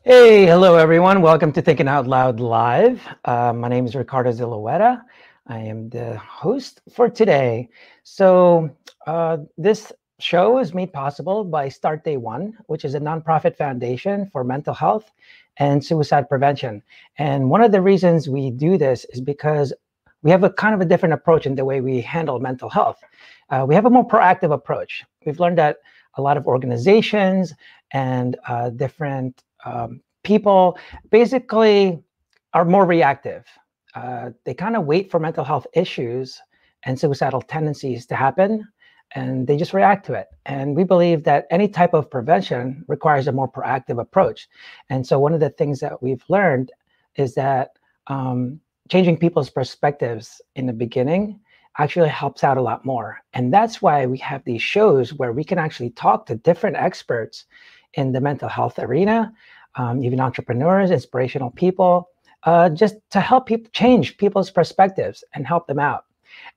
Hey, hello everyone. Welcome to Thinking Out Loud Live. My name is Ricardo Zillueta. I am the host for today. This show is made possible by Start Day One, which is a nonprofit foundation for mental health and suicide prevention. And one of the reasons we do this is because we have a kind of a different approach in the way we handle mental health. We have a more proactive approach. We've learned that a lot of organizations and different people basically are more reactive. They kind of wait for mental health issues and suicidal tendencies to happen, and they just react to it. And we believe that any type of prevention requires a more proactive approach. And so, one of the things that we've learned is that changing people's perspectives in the beginning actually helps out a lot more. And that's why we have these shows where we can actually talk to different experts in the mental health arena, even entrepreneurs, inspirational people, just to help people change people's perspectives and help them out.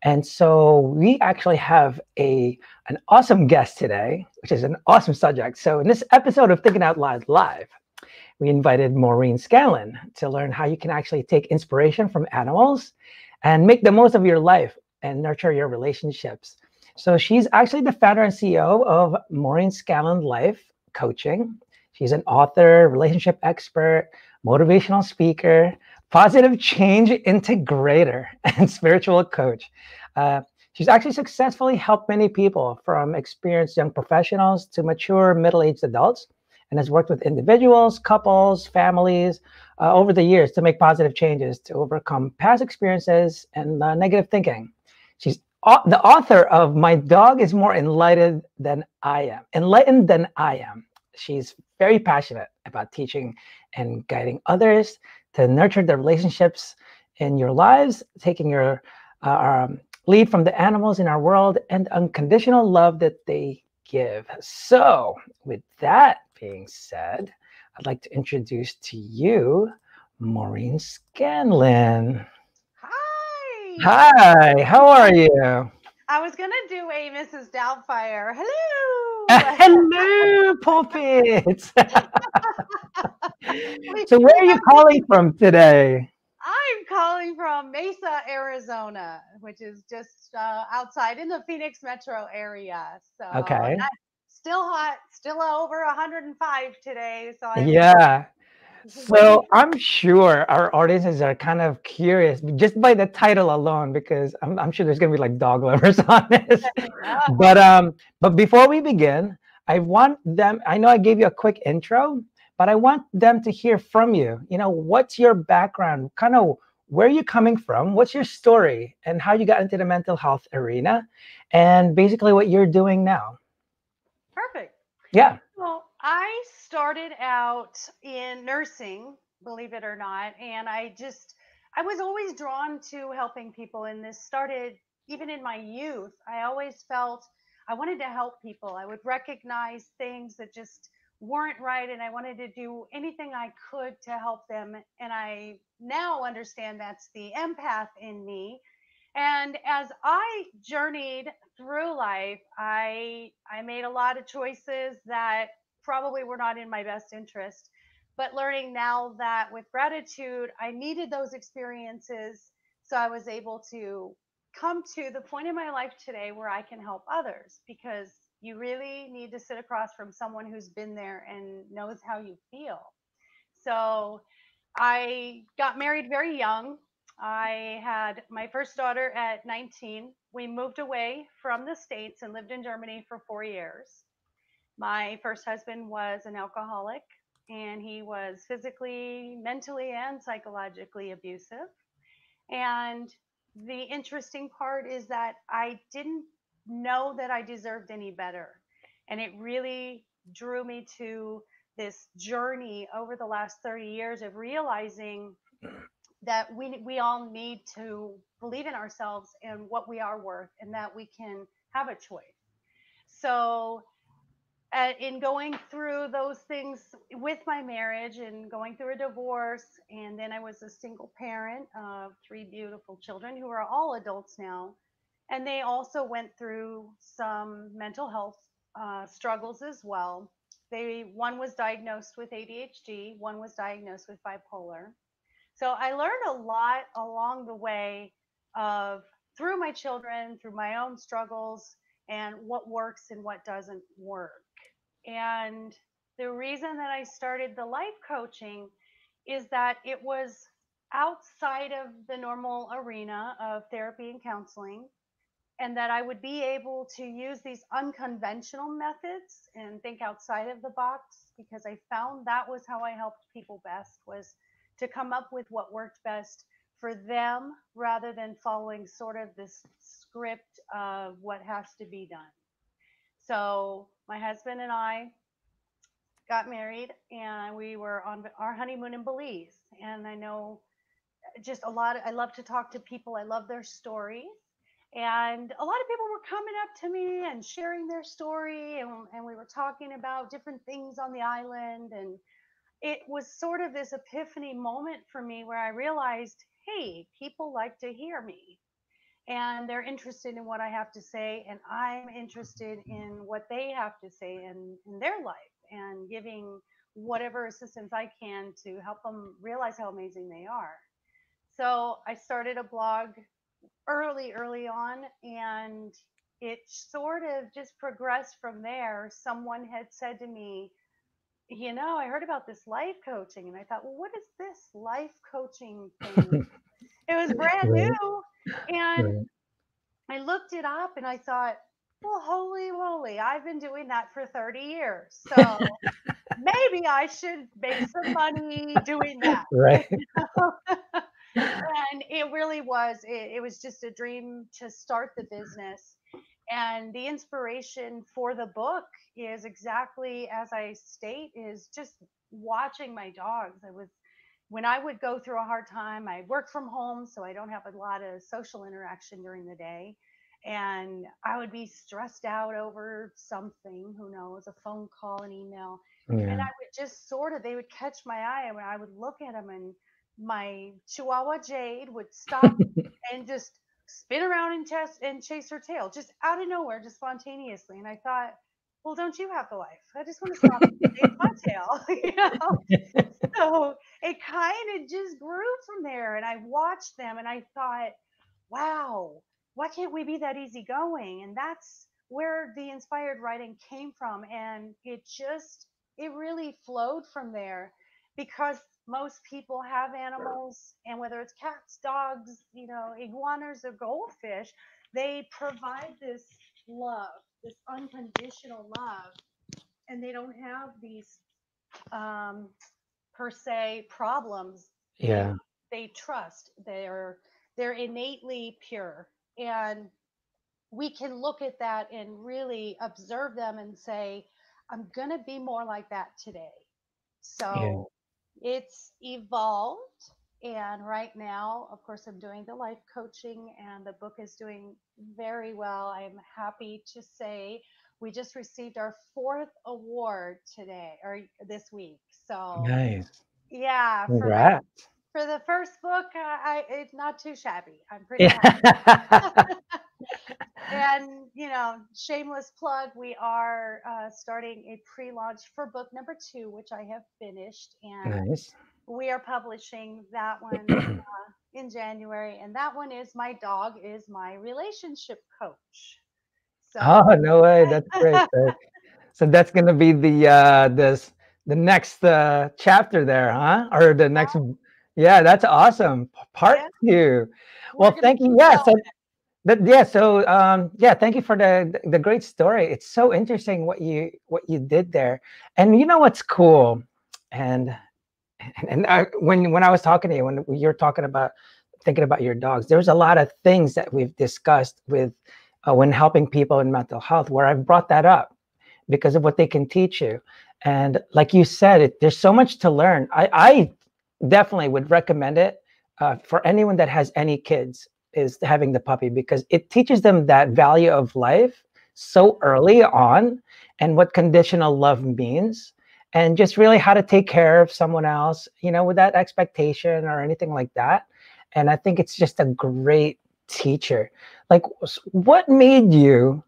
And so we actually have an awesome guest today, which is an awesome subject. So in this episode of Thinking Out Loud Live, we invited Maureen Scanlon to learn how you can actually take inspiration from animals and make the most of your life and nurture your relationships. So she's actually the founder and CEO of Maureen Scanlon Life Coaching. She's an author, relationship expert, motivational speaker, positive change integrator, and spiritual coach. Uh, she's actually successfully helped many people, from experienced young professionals to mature middle-aged adults, and has worked with individuals, couples, families over the years to make positive changes to overcome past experiences and negative thinking. She's the author of My Dog is More Enlightened Than I Am. Enlightened Than I Am. She's very passionate about teaching and guiding others to nurture the relationships in your lives, taking your lead from the animals in our world and unconditional love that they give. So, with that being said, I'd like to introduce to you Maureen Scanlon. Hi. Hi, how are you? I was gonna do a Mrs. Doubtfire. Hello. Hello, puppets. We So, where are you have calling from today? I'm calling from Mesa, Arizona, which is just outside in the Phoenix metro area. So, Okay. not still hot, still over 105 today. So I'm Yeah. waiting So for. I'm sure our audiences are kind of curious just by the title alone, because I'm sure there's gonna be like dog lovers on this. Uh-huh. But before we begin, I want them. I know I gave you a quick intro, but I want them to hear from you. What's your background? Kind of where you're coming from? What's your story and how you got into the mental health arena, and basically what you're doing now. Perfect. Yeah. Well, I started out in nursing, believe it or not, and I was always drawn to helping people, and this started even in my youth. I always felt I wanted to help people. I would recognize things that just weren't right, and I wanted to do anything I could to help them. And I now understand that's the empath in me. And as I journeyed through life, I made a lot of choices that probably were not in my best interest. But learning now that with gratitude, I needed those experiences, so I was able to come to the point in my life today where I can help others, because you really need to sit across from someone who's been there and knows how you feel. So I got married very young. I had my first daughter at 19. We moved away from the States and lived in Germany for 4 years. My first husband was an alcoholic, and he was physically, mentally, and psychologically abusive. And the interesting part is that I didn't know that I deserved any better. And it really drew me to this journey over the last 30 years of realizing that we all need to believe in ourselves and what we are worth, and that we can have a choice. So in going through those things with my marriage and going through a divorce, and then I was a single parent of three beautiful children who are all adults now, and they also went through some mental health struggles as well. One was diagnosed with ADHD, one was diagnosed with bipolar. So I learned a lot along the way of through my children, through my own struggles, and what works and what doesn't work. And the reason that I started the life coaching is that it was outside of the normal arena of therapy and counseling, and that I would be able to use these unconventional methods and think outside of the box, because I found that was how I helped people best, was to come up with what worked best for them rather than following sort of this script of what has to be done. So my husband and I got married and we were on our honeymoon in Belize. And I know just a lot, I love to talk to people. I love their stories. And a lot of people were coming up to me and sharing their story. And we were talking about different things on the island. And it was sort of this epiphany moment for me where I realized, hey, people like to hear me and they're interested in what I have to say, and I'm interested in what they have to say in their life, and giving whatever assistance I can to help them realize how amazing they are. So I started a blog early on, and it sort of just progressed from there. Someone had said to me, I heard about this life coaching, and I thought, well, what is this life coaching thing? It was brand Right. new. And Right. I looked it up and I thought, well, holy moly, I've been doing that for 30 years. So maybe I should make some money doing that. Right. And it really was, it was just a dream to start the business. And the inspiration for the book is exactly as I state, is just watching my dogs. When I would go through a hard time, I work from home, so I don't have a lot of social interaction during the day. And I would be stressed out over something, who knows, a phone call, an email. And Yeah. I would just sort of, they would catch my eye, and I would look at them, and my Chihuahua Jade would stop and just spin around and chase her tail, just out of nowhere, just spontaneously. And I thought, well, don't you have the life? I just want to stop and chase my tail, So it kind of just grew from there. And I watched them and I thought, wow, why can't we be that easygoing? And that's where the inspired writing came from. And it really flowed from there, because most people have animals, and whether it's cats, dogs, iguanas or goldfish, they provide this love, this unconditional love, and they don't have these um, per se problems. they Yeah. they trust, they're innately pure, and we can look at that and really observe them and say, I'm going to be more like that today. Yeah. So it's evolved. And right now, of course, I'm doing the life coaching, and the book is doing very well. I'm happy to say we just received our fourth award today, or this week. So Nice. yeah, Congrats. for the first book, it's not too shabby. I'm pretty happy. Yeah. And, shameless plug, we are starting a pre launch for book number 2, which I have finished. And Nice. we are publishing that one in January. And that one is My Dog is My Relationship Coach. Oh, So, no way. That's great. So that's gonna be the next chapter there, huh? Or the next. Yeah, that's awesome. Part yeah, 2. we're Well, going to thank keep you. Yeah. So going. yeah, thank you for the great story. It's so interesting what you did there. And you know what's cool, and when I was talking to you, when you're talking about thinking about your dogs, there's a lot of things that we've discussed with when helping people in mental health, where I've brought that up because of what they can teach you. And like you said, there's so much to learn. I definitely would recommend it for anyone that has any kids, is having the puppy, because it teaches them that value of life so early on, and what conditional love means, and just really how to take care of someone else, without expectation or anything like that. And I think it's just a great teacher. Like, what made you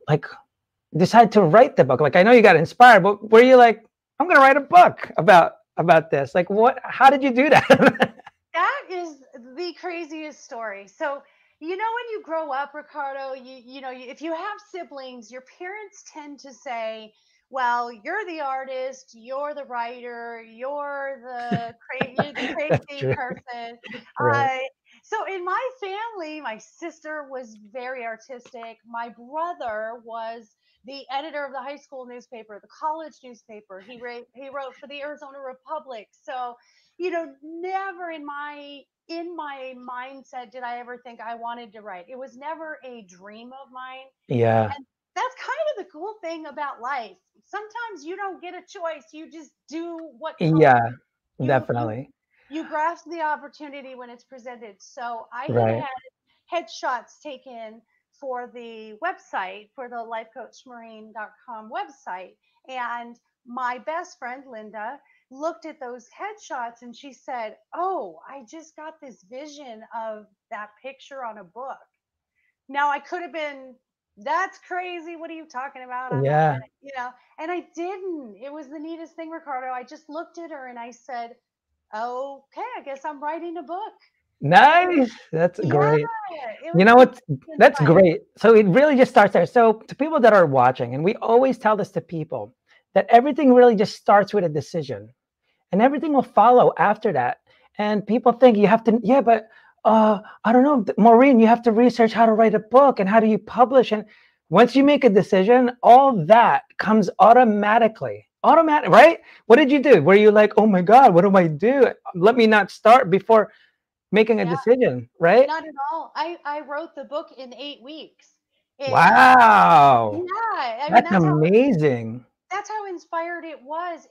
decide to write the book? Like, I know you got inspired, but were you like, I'm going to write a book about this. Like, what? How did you do that? That is the craziest story. So, you know, when you grow up, Ricardo, if you have siblings, your parents tend to say, well, you're the artist, you're the writer, you're the That's crazy true. person. Right. Uh, so in my family, my sister was very artistic. My brother was the editor of the high school newspaper, the college newspaper. He wrote for the Arizona Republic. So, never in my mindset did I ever think I wanted to write. It was never a dream of mine. Yeah. And that's kind of the cool thing about life. Sometimes you don't get a choice. You just do what comes. Yeah, You you definitely. you grasp the opportunity when it's presented. So I had Right. had headshots taken for the website, for the lifecoachmarine.com website. And my best friend, Linda, looked at those headshots and she said, "Oh, I just got this vision of that picture on a book." Now I could have been, "That's crazy. What are you talking about? I'm not Yeah. gonna." And I didn't. It was the neatest thing, Ricardo. I just looked at her and I said, "Okay, I guess I'm writing a book." And Nice. That's yeah, great. it You was know the what? craziest That's life. great. So it really just starts there. So to people that are watching, and we always tell this to people, that everything really just starts with a decision, and everything will follow after that. And people think you have to, yeah, but I don't know, Maureen, you have to research how to write a book and how do you publish. And once you make a decision, all that comes automatically. Automatic, right? What did you do? Were you like, oh my God, what do I do? Let me not start before making a Yeah, decision, right? not at all. I wrote the book in 8 weeks. And Wow. yeah, I mean That's amazing. that's how inspired it was.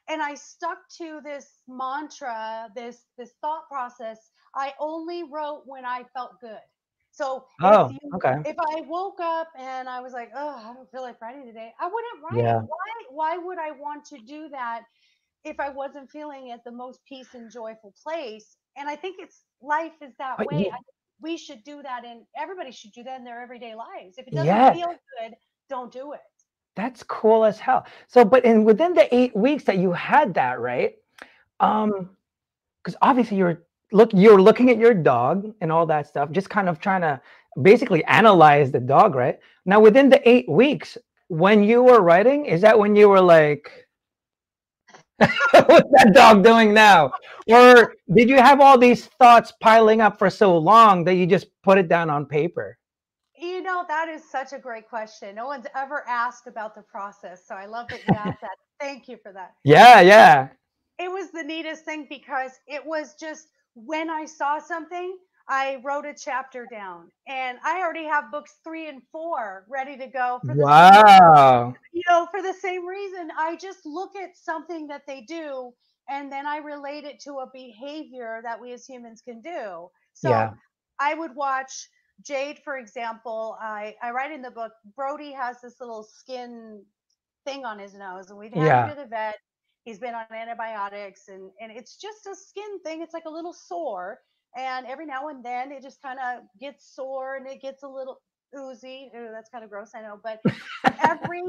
And I stuck to this mantra, this thought process. I only wrote when I felt good. So Oh, okay. if I woke up and I was like, "Oh, I don't feel like writing today," I wouldn't write. Yeah. Why would I want to do that if I wasn't feeling at the most peace and joyful place? And I think it's life is that But way. We should do that, and everybody should do that in their everyday lives. If it doesn't yeah, feel good, don't do it. that's cool as hell. So, but in within the 8 weeks that you had that, right? Um, because obviously you're looking at your dog and all that stuff, just kind of trying to basically analyze the dog, right? Now, within the 8 weeks, when you were writing, is that when you were like, what's that dog doing now? Or did you have all these thoughts piling up for so long that you just put it down on paper? That is such a great question. No one's ever asked about the process. So I love that you asked that. Thank you for that. Yeah, yeah, It was the neatest thing because it was just when I saw something, I wrote a chapter down. And I already have books 3 and 4 ready to go for the same wow, for the same reason. I just look at something that they do and then I relate it to a behavior that we as humans can do. So yeah, I would watch Jade, for example. I write in the book, Brody has this little skin thing on his nose, and we've had him yeah, to the vet. He's been on antibiotics, and it's just a skin thing. It's like a little sore, and every now and then it just kind of gets sore and it gets a little oozy. Ooh, that's kind of gross, I know, but every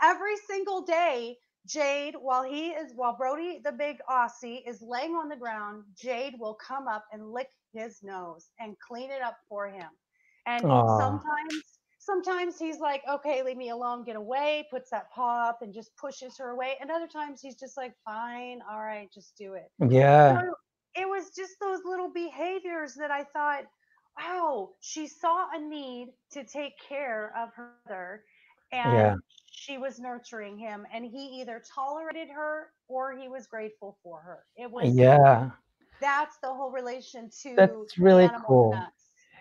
every single day, Jade, while Brody, the big Aussie, is laying on the ground, Jade will come up and lick his nose and clean it up for him. And oh, sometimes he's like, "Okay, leave me alone, get away," puts that paw up and just pushes her away. And other times he's just like, "Fine, all right, just do it." So yeah, it was just those little behaviors that I thought, wow, she saw a need to take care of her mother, yeah, and she was nurturing him, and he either tolerated her or he was grateful for her. yeah. That's the whole relation to That's the really animals and cool. us.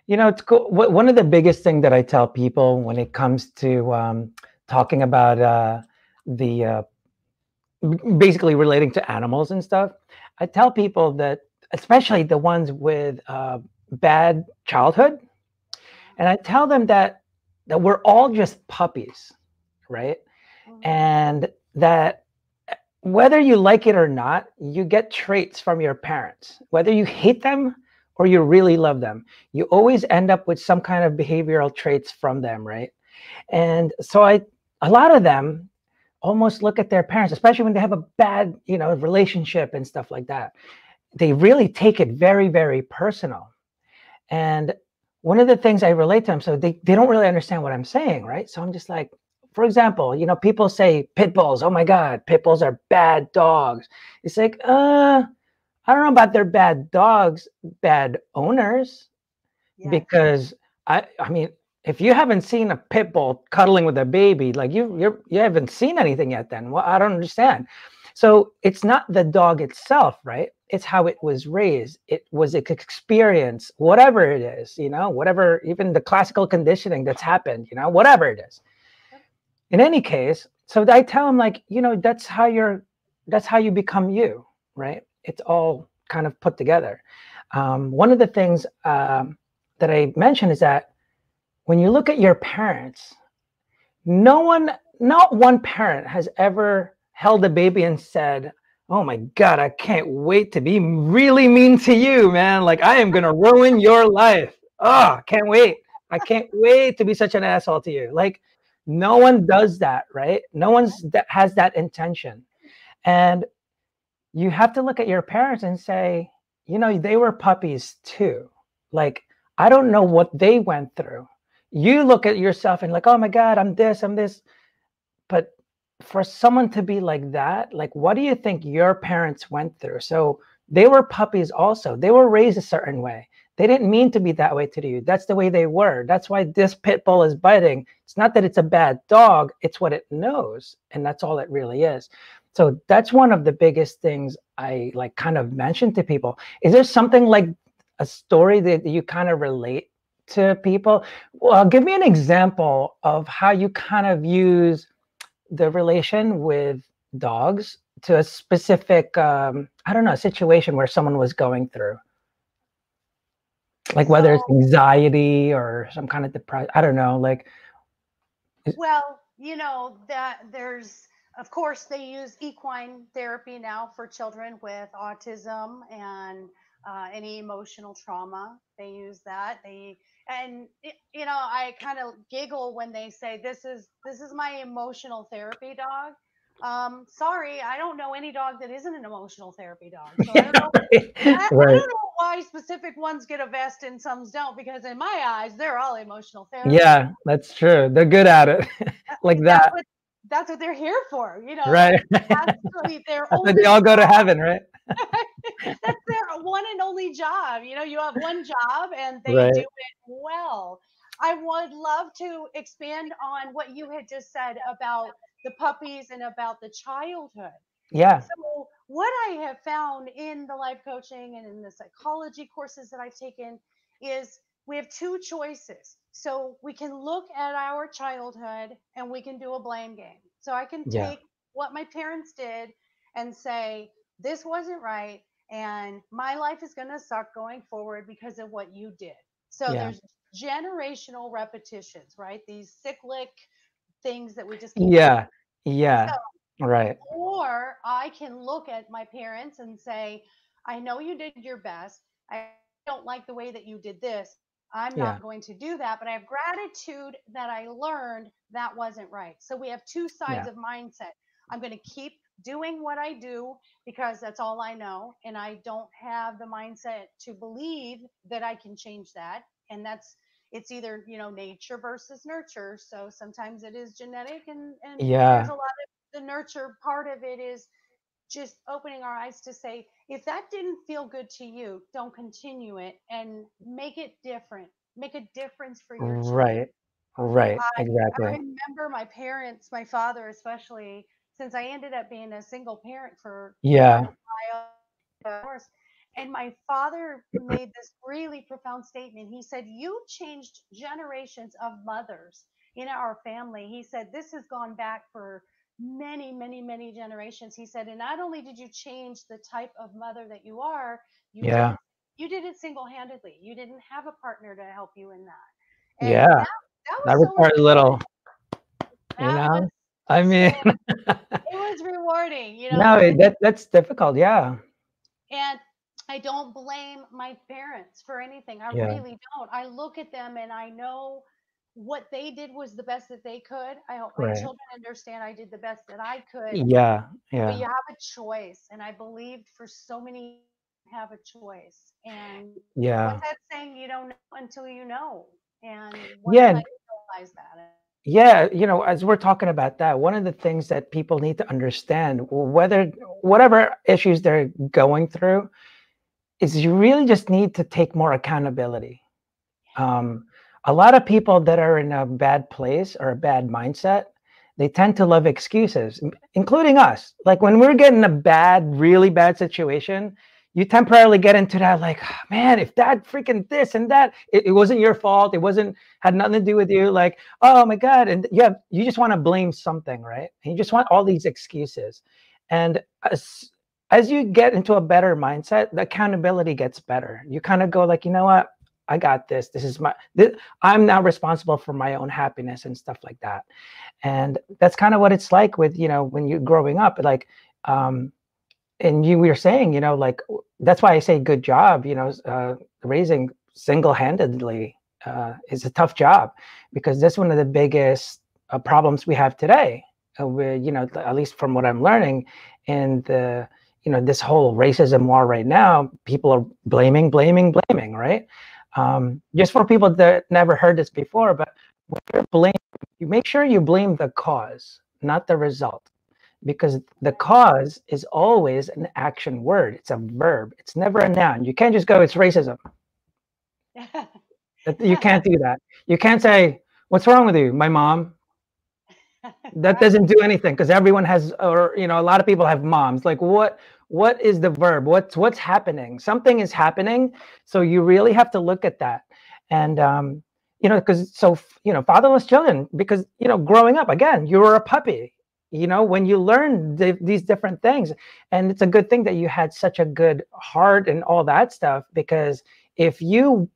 You know, it's cool. One of the biggest thing that I tell people when it comes to talking about the basically relating to animals and stuff, I tell people that, especially the ones with bad childhood, and I tell them that we're all just puppies, right? Mm-hmm. And that whether you like it or not, you get traits from your parents. Whether you hate them or you really love them, you always end up with some kind of behavioral traits from them, right? And so a lot of them, almost look at their parents, especially when they have a bad, relationship and stuff like that. They really take it very, very personal. And one of the things I relate to them, so they don't really understand what I'm saying, right? So I'm just like, for example, people say pit bulls, oh my God, pit bulls are bad dogs. It's like, I don't know about their bad dogs, bad owners, Yes. because I mean, if you haven't seen a pit bull cuddling with a baby, like you haven't seen anything yet. Then, well, I don't understand. So it's not the dog itself, right? It's how it was raised. It was its experience, whatever it is, whatever, even the classical conditioning that's happened, whatever it is. Yep. In any case, so I tell them, like, that's how you become you, right? It's all kind of put together. One of the things that I mentioned is that when you look at your parents, not one parent has ever held a baby and said, oh my God, I can't wait to be really mean to you, man. Like, I am going to ruin your life. Oh, can't wait. I can't wait to be such an asshole to you. Like, no one does that, right? No one's that has that intention. And you have to look at your parents and say, they were puppies too. Like, I don't know what they went through. You look at yourself and like, oh my God, I'm this. But for someone to be like that, like, what do you think your parents went through? So they were puppies also. They were raised a certain way. They didn't mean to be that way to you. That's the way they were. That's why this pit bull is biting. It's not that it's a bad dog. It's what it knows. And that's all it really is. So that's one of the biggest things I like kind of mention to people. Is there something like a story that you kind of relate to people? Well, give me an example of how you kind of use the relation with dogs to a specific, I don't know, situation where someone was going through, like whether it's So, anxiety or some kind of depression. I don't know, like, well, that there's, of course, they use equine therapy now for children with autism and any emotional trauma. They use that. I kind of giggle when they say this is my emotional therapy dog. Sorry, I don't know any dog that isn't an emotional therapy dog. So I don't yeah, know. right, I right, don't know why specific ones get a vest and some don't, because in my eyes, they're all emotional therapy. yeah, that's true. They're good at it, like That's that, what that's what they're here for. right? That's really their That's why they only all go to job. heaven, right? That's their one and only job. You have one job and they do Right. it well. I would love to expand on what you had just said about the puppies and about the childhood. Yeah, So, what I have found in the life coaching and in the psychology courses that I've taken is we have two choices. So, we can look at our childhood and we can do a blame game. So, I can yeah, take what my parents did and say, this wasn't right. And my life is going to suck going forward because of what you did. So, yeah, there's generational repetitions, right? These cyclic things that we just keep doing. yeah, yeah, right, Or I can look at my parents and say, I know you did your best. I don't like the way that you did this. I'm yeah, not going to do that, but I have gratitude that I learned that wasn't right. So we have two sides yeah, of mindset. I'm going to keep doing what I do because that's all I know. And I don't have the mindset to believe that I can change that. And it's either, nature versus nurture. So sometimes it is genetic and there's yeah, a lot of the nurture part of it is just opening our eyes to say, if that didn't feel good to you, don't continue it and make it different. Make a difference for your children. right, right, I exactly. remember my parents, my father especially, since I ended up being a single parent for quite Yeah, a while, divorce. And my father made this really profound statement. He said, you changed generations of mothers in our family. He said, this has gone back for many, many, many generations. He said, and not only did you change the type of mother that you are, you did yeah, it you did it single-handedly. You didn't have a partner to help you in that. And yeah. that was That so requires a little, rewarding. That was I so mean, it was rewarding, no, that's difficult. Yeah, and I don't blame my parents for anything. I yeah, really don't. I look at them and I know what they did was the best that they could. I hope my Right. children understand I did the best that I could. Yeah. But Yeah. you have a choice. And I believed for so many years you have a choice. And what's Yeah. that saying? You don't know until you know. And once I Yeah. realized that, Yeah, as we're talking about that, one of the things that people need to understand, whether whatever issues they're going through, is you really just need to take more accountability. Um, a lot of people that are in a bad place or a bad mindset, they tend to love excuses, including us. Like when we're getting a bad, really bad situation, you temporarily get into that, like, "Ah, man, if that freaking this and that, it wasn't your fault. It wasn't had nothing to do with you. Like, oh my God. And you just want to blame something, right? And you just want all these excuses. And as you get into a better mindset, the accountability gets better. You kind of go like, you know what? I got this. I'm now responsible for my own happiness and stuff like that. And that's kind of what it's like with, when you're growing up, like, and you were saying, like, that's why I say good job, raising single-handedly is a tough job, because that's one of the biggest problems we have today. Where, at least from what I'm learning in this whole racism war right now, people are blaming, right? Just for people that never heard this before, but when you're blaming, you make sure you blame the cause, not the result, because the cause is always an action word. It's a verb. It's never a noun. You can't just go, it's racism. You can't do that. You can't say, what's wrong with you? My mom. That right? doesn't do anything, because everyone has, or a lot of people have moms. Like, what is the verb? What's happening? Something is happening. So you really have to look at that. And because fatherless children, because growing up, again, you were a puppy, when you learn these different things. And it's a good thing that you had such a good heart and all that stuff, because if you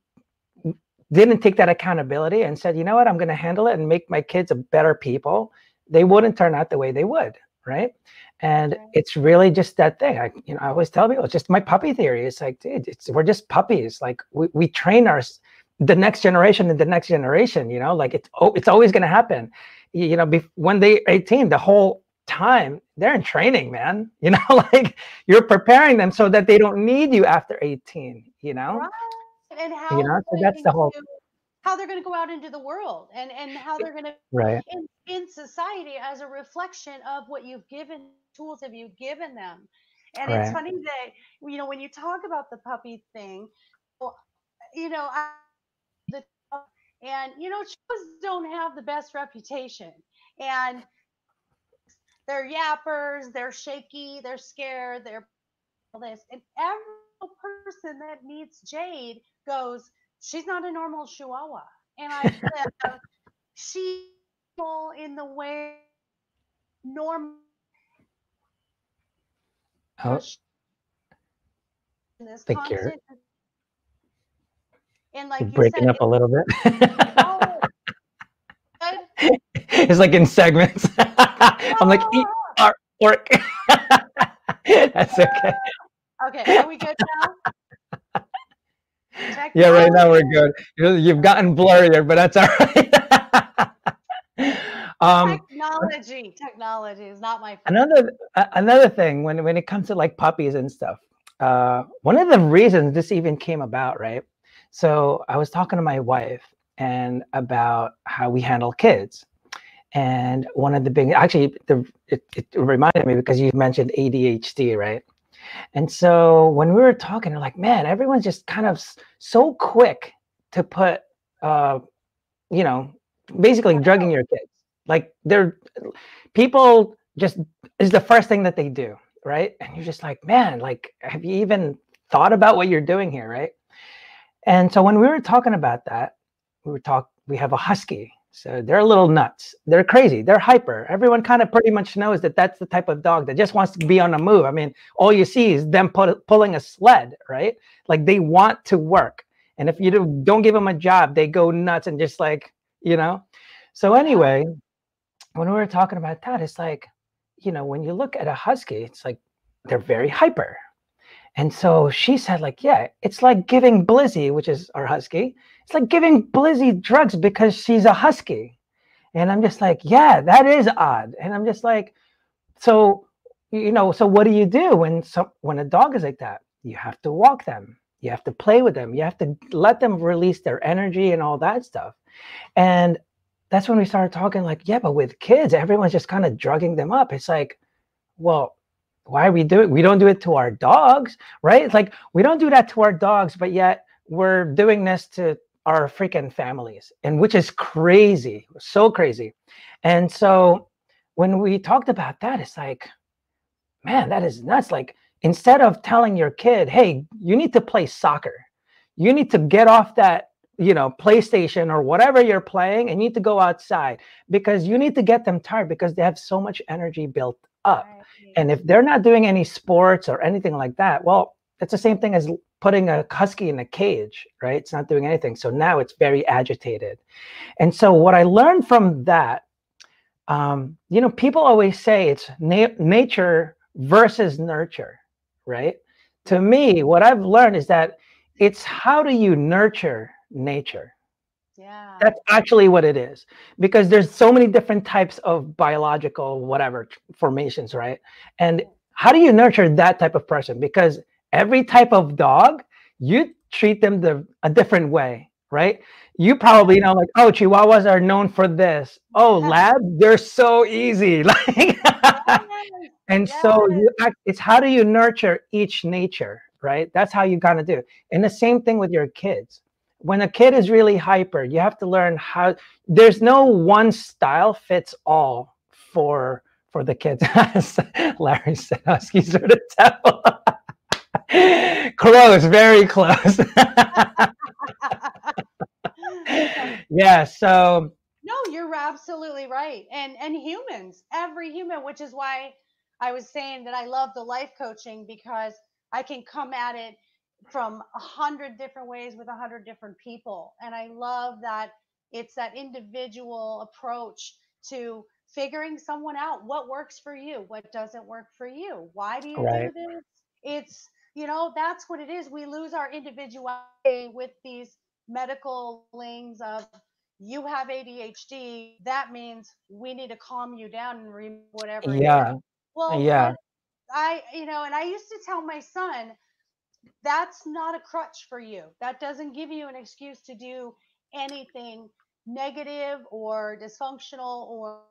didn't take that accountability and said, you know what, I'm going to handle it and make my kids a better people, they wouldn't turn out the way they would, right? And Right. it's really just that thing. I always tell people, it's just my puppy theory. It's like, dude, we're just puppies. Like we train the next generation and the next generation. Like it's always going to happen. When they're 18, the whole time they're in training, man. Like you're preparing them so that they don't need you after 18. Right. And how they're So going that's the whole to how they're going to go out into the world, and how they're going to right. in society as a reflection of what you've given tools have you given them. And it's Right. funny that when you talk about the puppy thing, well, I the and chihuahuas don't have the best reputation, and they're yappers, they're shaky, they're scared, they're all this, and every person that meets Jade goes, she's not a normal chihuahua. And I live, she's in the way normal Oh, in this think you're constant, and like you're you said, breaking up a little bit. oh good. It's like in segments. I'm like, eat pork. That's okay. Okay, are we good now? Yeah, right now Technology. we're good. You've gotten blurrier, but that's all right. um, Technology is not my friend. another thing when it comes to like puppies and stuff. One of the reasons this even came about, right? So I was talking to my wife and about how we handle kids. And one of the big, actually, it reminded me because you mentioned ADHD, right? And so when we were talking, they're like, man, everyone's just kind of so quick to put, uh, you know, basically drugging your kids. Like people just is the first thing that they do, right? And you're just like, man, like, have you even thought about what you're doing here, right? And so when we were talking about that, we have a husky. So they're a little nuts. They're crazy. They're hyper. Everyone kind of pretty much knows that that's the type of dog that just wants to be on the move. I mean, all you see is them pulling a sled, right? Like they want to work. And if you don't give them a job, they go nuts and just like, you know. So Yeah. anyway, when we were talking about that, it's like, when you look at a husky, it's like they're very hyper. And so she said, like, yeah, it's like giving Blizzy, which is our husky, it's like giving Blizzy drugs because she's a husky. And I'm just like, yeah, that is odd. And I'm just like, so, so what do you do when a dog is like that? You have to walk them. You have to play with them. You have to let them release their energy and all that stuff. And that's when we started talking like, yeah, but with kids, everyone's just kind of drugging them up. It's like, well, why are we doing it? We don't do it to our dogs, right? It's like, we don't do that to our dogs, but yet we're doing this to our freaking families, and which is crazy, so crazy. And so when we talked about that, it's like, man, that is nuts. Like, instead of telling your kid, hey, you need to play soccer, you need to get off that, PlayStation or whatever you're playing, and you need to go outside because you need to get them tired because they have so much energy built up. Right. And if they're not doing any sports or anything like that, well, it's the same thing as putting a husky in a cage, right? It's not doing anything. So now it's very agitated. And so what I learned from that, people always say it's nature versus nurture, right? To me, what I've learned is that it's how do you nurture nature? Yeah. That's actually what it is, because there's so many different types of biological whatever formations, right? And how do you nurture that type of person? Because every type of dog, you treat them a different way, right? You probably know, like, oh, Chihuahuas are known for this. Oh, Lab, they're so easy. Like, and so it's how do you nurture each nature, right? That's how you gotta do. And the same thing with your kids. When a kid is really hyper, you have to learn how. There's no one style fits all for the kids. Larry said, "Huskies are the devil." Close, very close. Yeah. So. No, you're absolutely right. And humans, every human, which is why I was saying that I love the life coaching, because I can come at it from 100 different ways with 100 different people. And I love that it's that individual approach to figuring someone out. What works for you? What doesn't work for you? Why do you Right. do this? It's, that's what it is. We lose our individuality with these medical things of, you have ADHD, that means we need to calm you down and remove whatever it is. Yeah. Well, Yeah. and I used to tell my son, that's not a crutch for you. That doesn't give you an excuse to do anything negative or dysfunctional or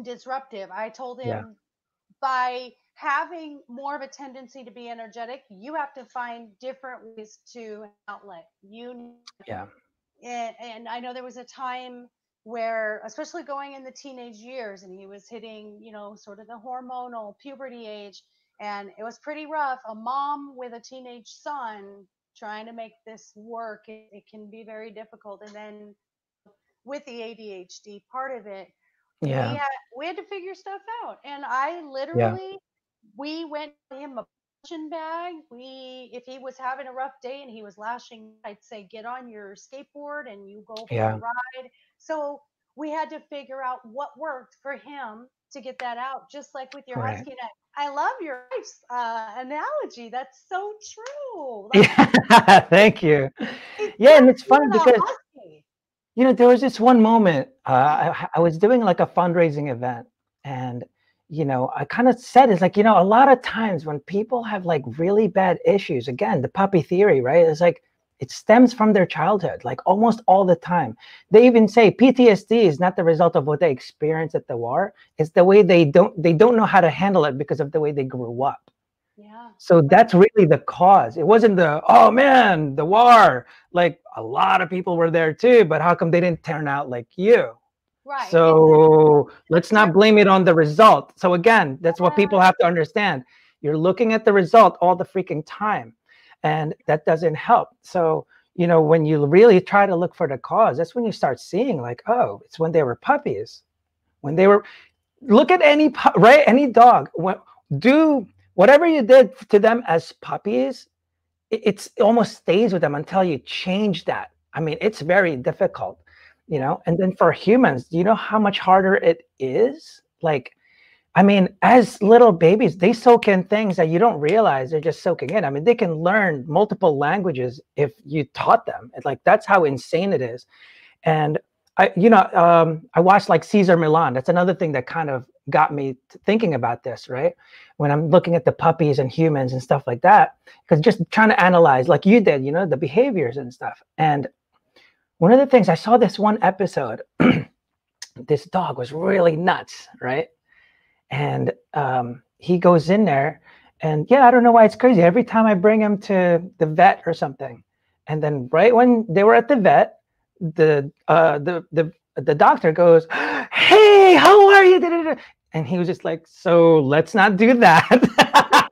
disruptive. I told Yeah. him, by having more of a tendency to be energetic, you have to find different ways to outlet. Yeah. And I know there was a time where, especially going in the teenage years, and he was hitting, sort of the hormonal puberty age, and it was pretty rough. A mom with a teenage son trying to make this work, it can be very difficult. And then with the ADHD part of it, we Yeah. had we had to figure stuff out. And I Yeah. literally, we went to him a punching bag. If he was having a rough day and he was lashing, I'd say, get on your skateboard and you go for a Yeah. ride. So we had to figure out what worked for him to get that out. Just like with your Right. husky. And I love your wife's analogy. That's so true. Like, Yeah. Thank you. it's Yeah, and just it's funny being a because husky. there was this one moment, I was doing like a fundraising event, and I kind of said, it's like, a lot of times when people have like really bad issues, again, the puppy theory, right? It's like it stems from their childhood, like almost all the time. They even say PTSD is not the result of what they experienced at the war. It's the way they don't know how to handle it because of the way they grew up. Yeah. So that's really the cause. It wasn't oh man, the war. Like a lot of people were there too, but how come they didn't turn out like you? Right. So The let's not blame it on the result. So again, that's what people have to understand. You're looking at the result all the freaking time, and that doesn't help. So, when you really try to look for the cause, that's when you start seeing like, oh, it's when they were puppies. When they were, look at right? Any dog. Do whatever you did to them as puppies, it almost stays with them until you change that. I mean, it's very difficult, And then for humans, do you know how much harder it is? Like, I mean, as little babies, they soak in things that you don't realize they're just soaking in. I mean, they can learn multiple languages if you taught them. It's like, that's how insane it is. And I watched like Caesar Milan. That's another thing that kind of got me thinking about this, right? When I'm looking at the puppies and humans and stuff like that, because just trying to analyze, like you did, the behaviors and stuff. And one of the things I saw this one episode, this dog was really nuts, right? And he goes in there, and yeah, I don't know why it's crazy. Every time I bring him to the vet or something, and then right when they were at the vet, the doctor goes, "Hey, how are you?" And he was just like, "So let's not do that."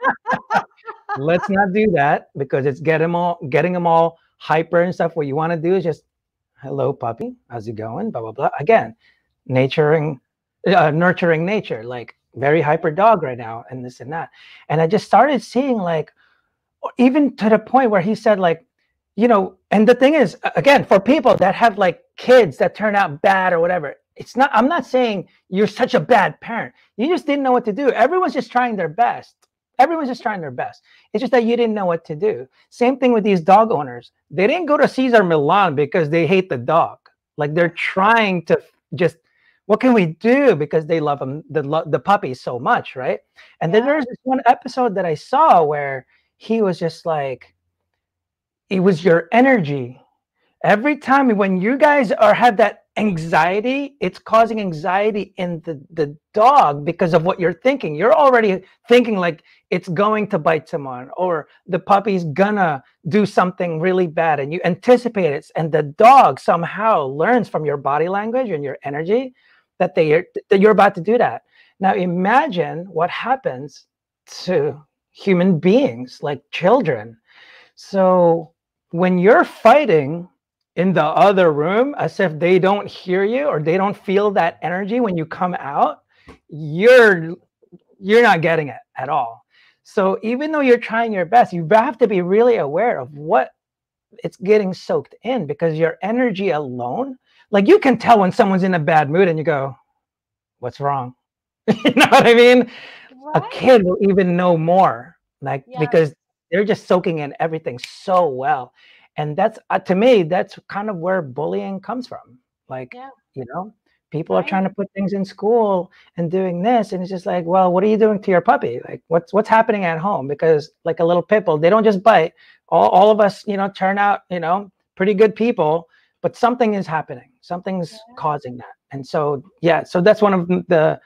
Let's not do that, because it's getting them all hyper and stuff. What you want to do is just, "Hello, puppy, how's it going?" Blah blah blah. Again, nurturing nature, like very hyper dog right now, and this and that. And I just started seeing, like, even to the point where he said, like, and the thing is, again, for people that have like kids that turn out bad or whatever, I'm not saying you're such a bad parent. You just didn't know what to do. Everyone's just trying their best. Everyone's just trying their best. It's just that you didn't know what to do. Same thing with these dog owners. They didn't go to Caesar Milan because they hate the dog. Like, they're trying to just, what can we do? Because they love them, the puppy so much, right? And then there's this one episode that I saw where he was just like, it was your energy. Every time when you guys have that anxiety, it's causing anxiety in the dog because of what you're thinking. You're already thinking like it's going to bite someone, or the puppy's gonna do something really bad, and you anticipate it. And the dog somehow learns from your body language and your energy that you're about to do that. Now imagine what happens to human beings, like children. So when you're fighting in the other room, as if they don't hear you or they don't feel that energy when you come out, you're not getting it at all. So even though you're trying your best, you have to be really aware of what it's getting soaked in, because your energy alone, like, you can tell when someone's in a bad mood and you go, "What's wrong?" You know what I mean? A Right. kid will even know more, like, because Yes. they're just soaking in everything so well. And that's, to me, that's kind of where bullying comes from. Like, Yeah. you know people are Right. trying to put things in school and doing this, and it's just like, well, what are you doing to your puppy? Like, what's happening at home? Because like a little pit bull, they don't just bite. All of us, turn out, pretty good people, but something is happening, something's Yeah. causing that. And so, yeah, so that's one of the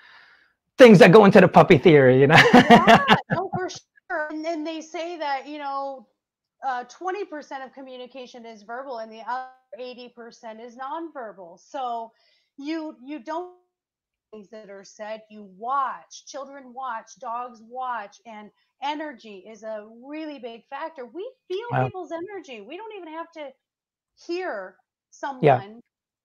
things that go into the puppy theory, Yeah. No, for sure. And then they say that, 20% of communication is verbal and the other 80% is nonverbal. So you don't things that are said, you watch, children watch, dogs watch, and energy is a really big factor. We feel Wow. people's energy. We don't even have to hear Yeah, someone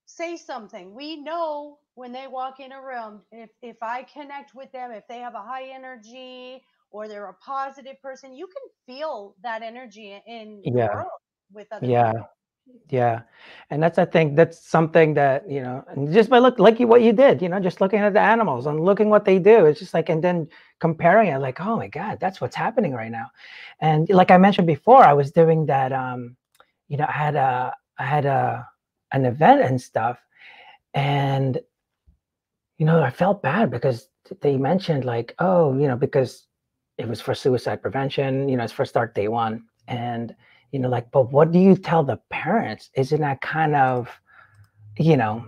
say something. We know when they walk in a room, if I connect with them, if they have a high energy or they're a positive person, you can feel that energy in the yeah, world with other yeah, people. yeah. And I think that's something that, and just by what you did, just looking at the animals and looking what they do, it's just like, and then comparing it, like, oh my God, that's what's happening right now. And like I mentioned before, I was doing that, I had an event and stuff, and, I felt bad because they mentioned, like, oh, because it was for suicide prevention, it's for start day one. And, like, but what do you tell the parents? Isn't that kind of, you know,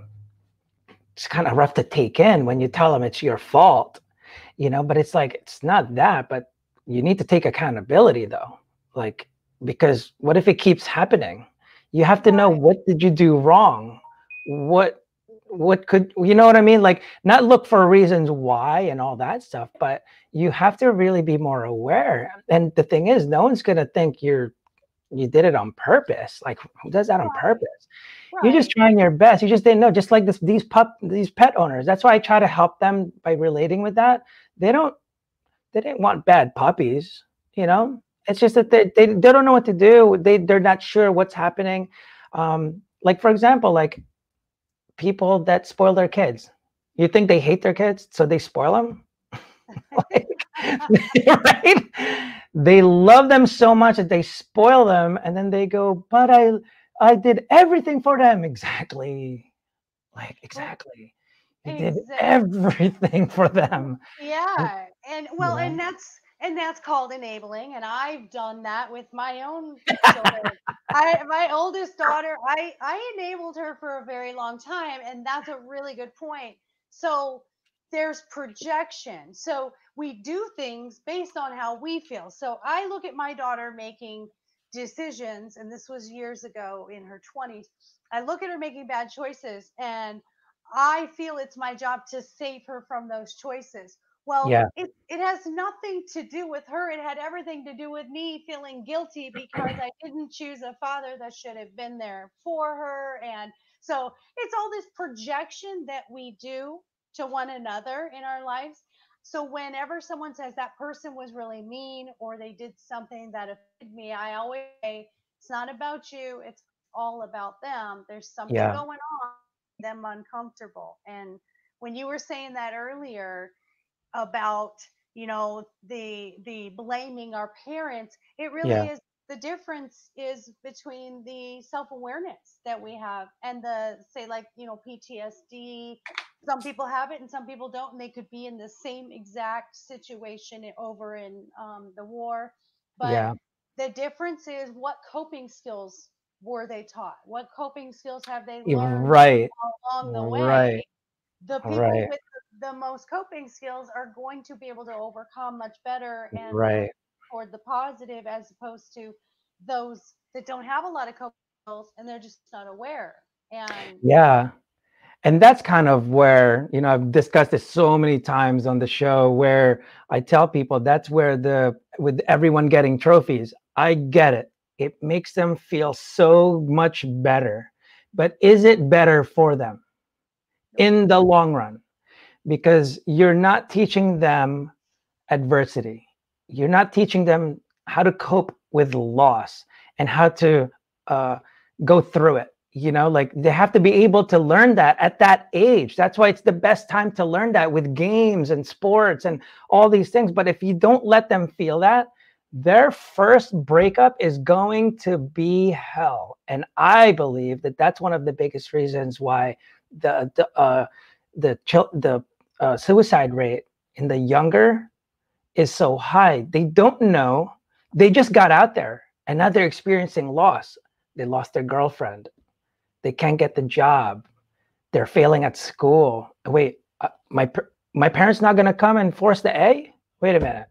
it's kind of rough to take in when you tell them it's your fault, but it's like, it's not that, but you need to take accountability though. Like, because what if it keeps happening? You have to know, Right. what did you do wrong? What could, what I mean? Like, not look for reasons why and all that stuff, but you have to really be more aware. And the thing is, no one's going to think you did it on purpose. Like, who does that on Right. purpose? You're just Right. trying your best. You just didn't know. Just like these pet owners. That's why I try to help them by relating with that. They don't they didn't want bad puppies, you know. It's just that they don't know what to do. They're not sure what's happening. Like, for example, like people that spoil their kids. You think they hate their kids, so they spoil them? Like, right? They love them so much that they spoil them, and then they go, but I did everything for them. Exactly. Like, Well, exactly. You did exactly. everything for them. And, Yeah, and you well, know, and that's called enabling, and I've done that with my own children. My oldest daughter, I enabled her for a very long time, and that's a really good point. So there's projection. So we do things based on how we feel. So I look at my daughter making decisions, and this was years ago in her 20s. I look at her making bad choices, and I feel it's my job to save her from those choices. Well, yeah, it has nothing to do with her. It had everything to do with me feeling guilty because I didn't choose a father that should have been there for her. And so it's all this projection that we do to one another in our lives. So whenever someone says that person was really mean or they did something that offended me, I always say, it's not about you. It's all about them. There's something yeah, going on, them uncomfortable. And when you were saying that earlier, about the blaming our parents, it really yeah, is. The difference is between the self-awareness that we have and the, say, like, PTSD. Some people have it and some people don't, and they could be in the same exact situation over in the war. But yeah. the difference is, what coping skills were they taught? What coping skills have they You're learned right, along the way? right, The people right, with the most coping skills are going to be able to overcome much better and look right. toward the positive, as opposed to those that don't have a lot of coping skills and they're just not aware. And Yeah. And that's kind of where, I've discussed this so many times on the show, where I tell people that's where with everyone getting trophies, I get it. It makes them feel so much better. But is it better for them nope. in the long run? Because you're not teaching them adversity. You're not teaching them how to cope with loss and how to uh, go through it. Like, they have to be able to learn that at that age. That's why it's the best time to learn that with games and sports and all these things. But if you don't let them feel that, their first breakup is going to be hell. And I believe that that's one of the biggest reasons why the suicide rate in the younger is so high. They don't know. They just got out there and now they're experiencing loss. They lost their girlfriend. They can't get the job. They're failing at school. Wait, my parents not going to come and force the A? Wait a minute.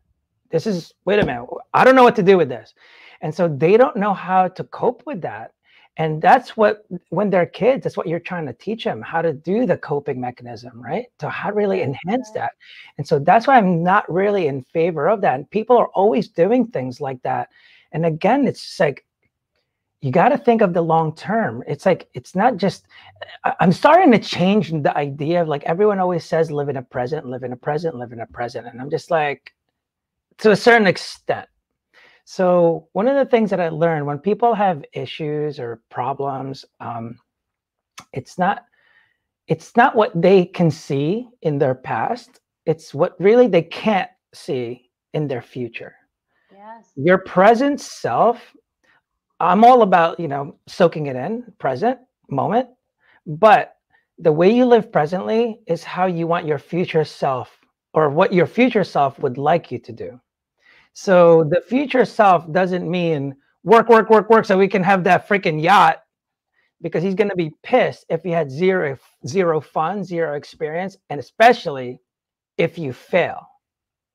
Wait a minute. I don't know what to do with this. And so they don't know how to cope with that. And that's what, when they're kids, that's what you're trying to teach them, how to do the coping mechanism, right? To how to really enhance that. And so that's why I'm not really in favor of that. And people are always doing things like that. And again, it's just like, you got to think of the long term. It's like, it's not just, I'm starting to change the idea of, like, everyone always says, live in a present, live in a present, live in a present. And I'm just like, to a certain extent. So one of the things that I learned, when people have issues or problems, it's not what they can see in their past. It's what really they can't see in their future. Yes. Your present self, I'm all about, soaking it in, present moment. But the way you live presently is how you want your future self, or what your future self would like you to do. Yes. So the future self doesn't mean work, work, work, work, so we can have that freaking yacht, because he's going to be pissed if he had zero fun, zero experience, and especially if you fail,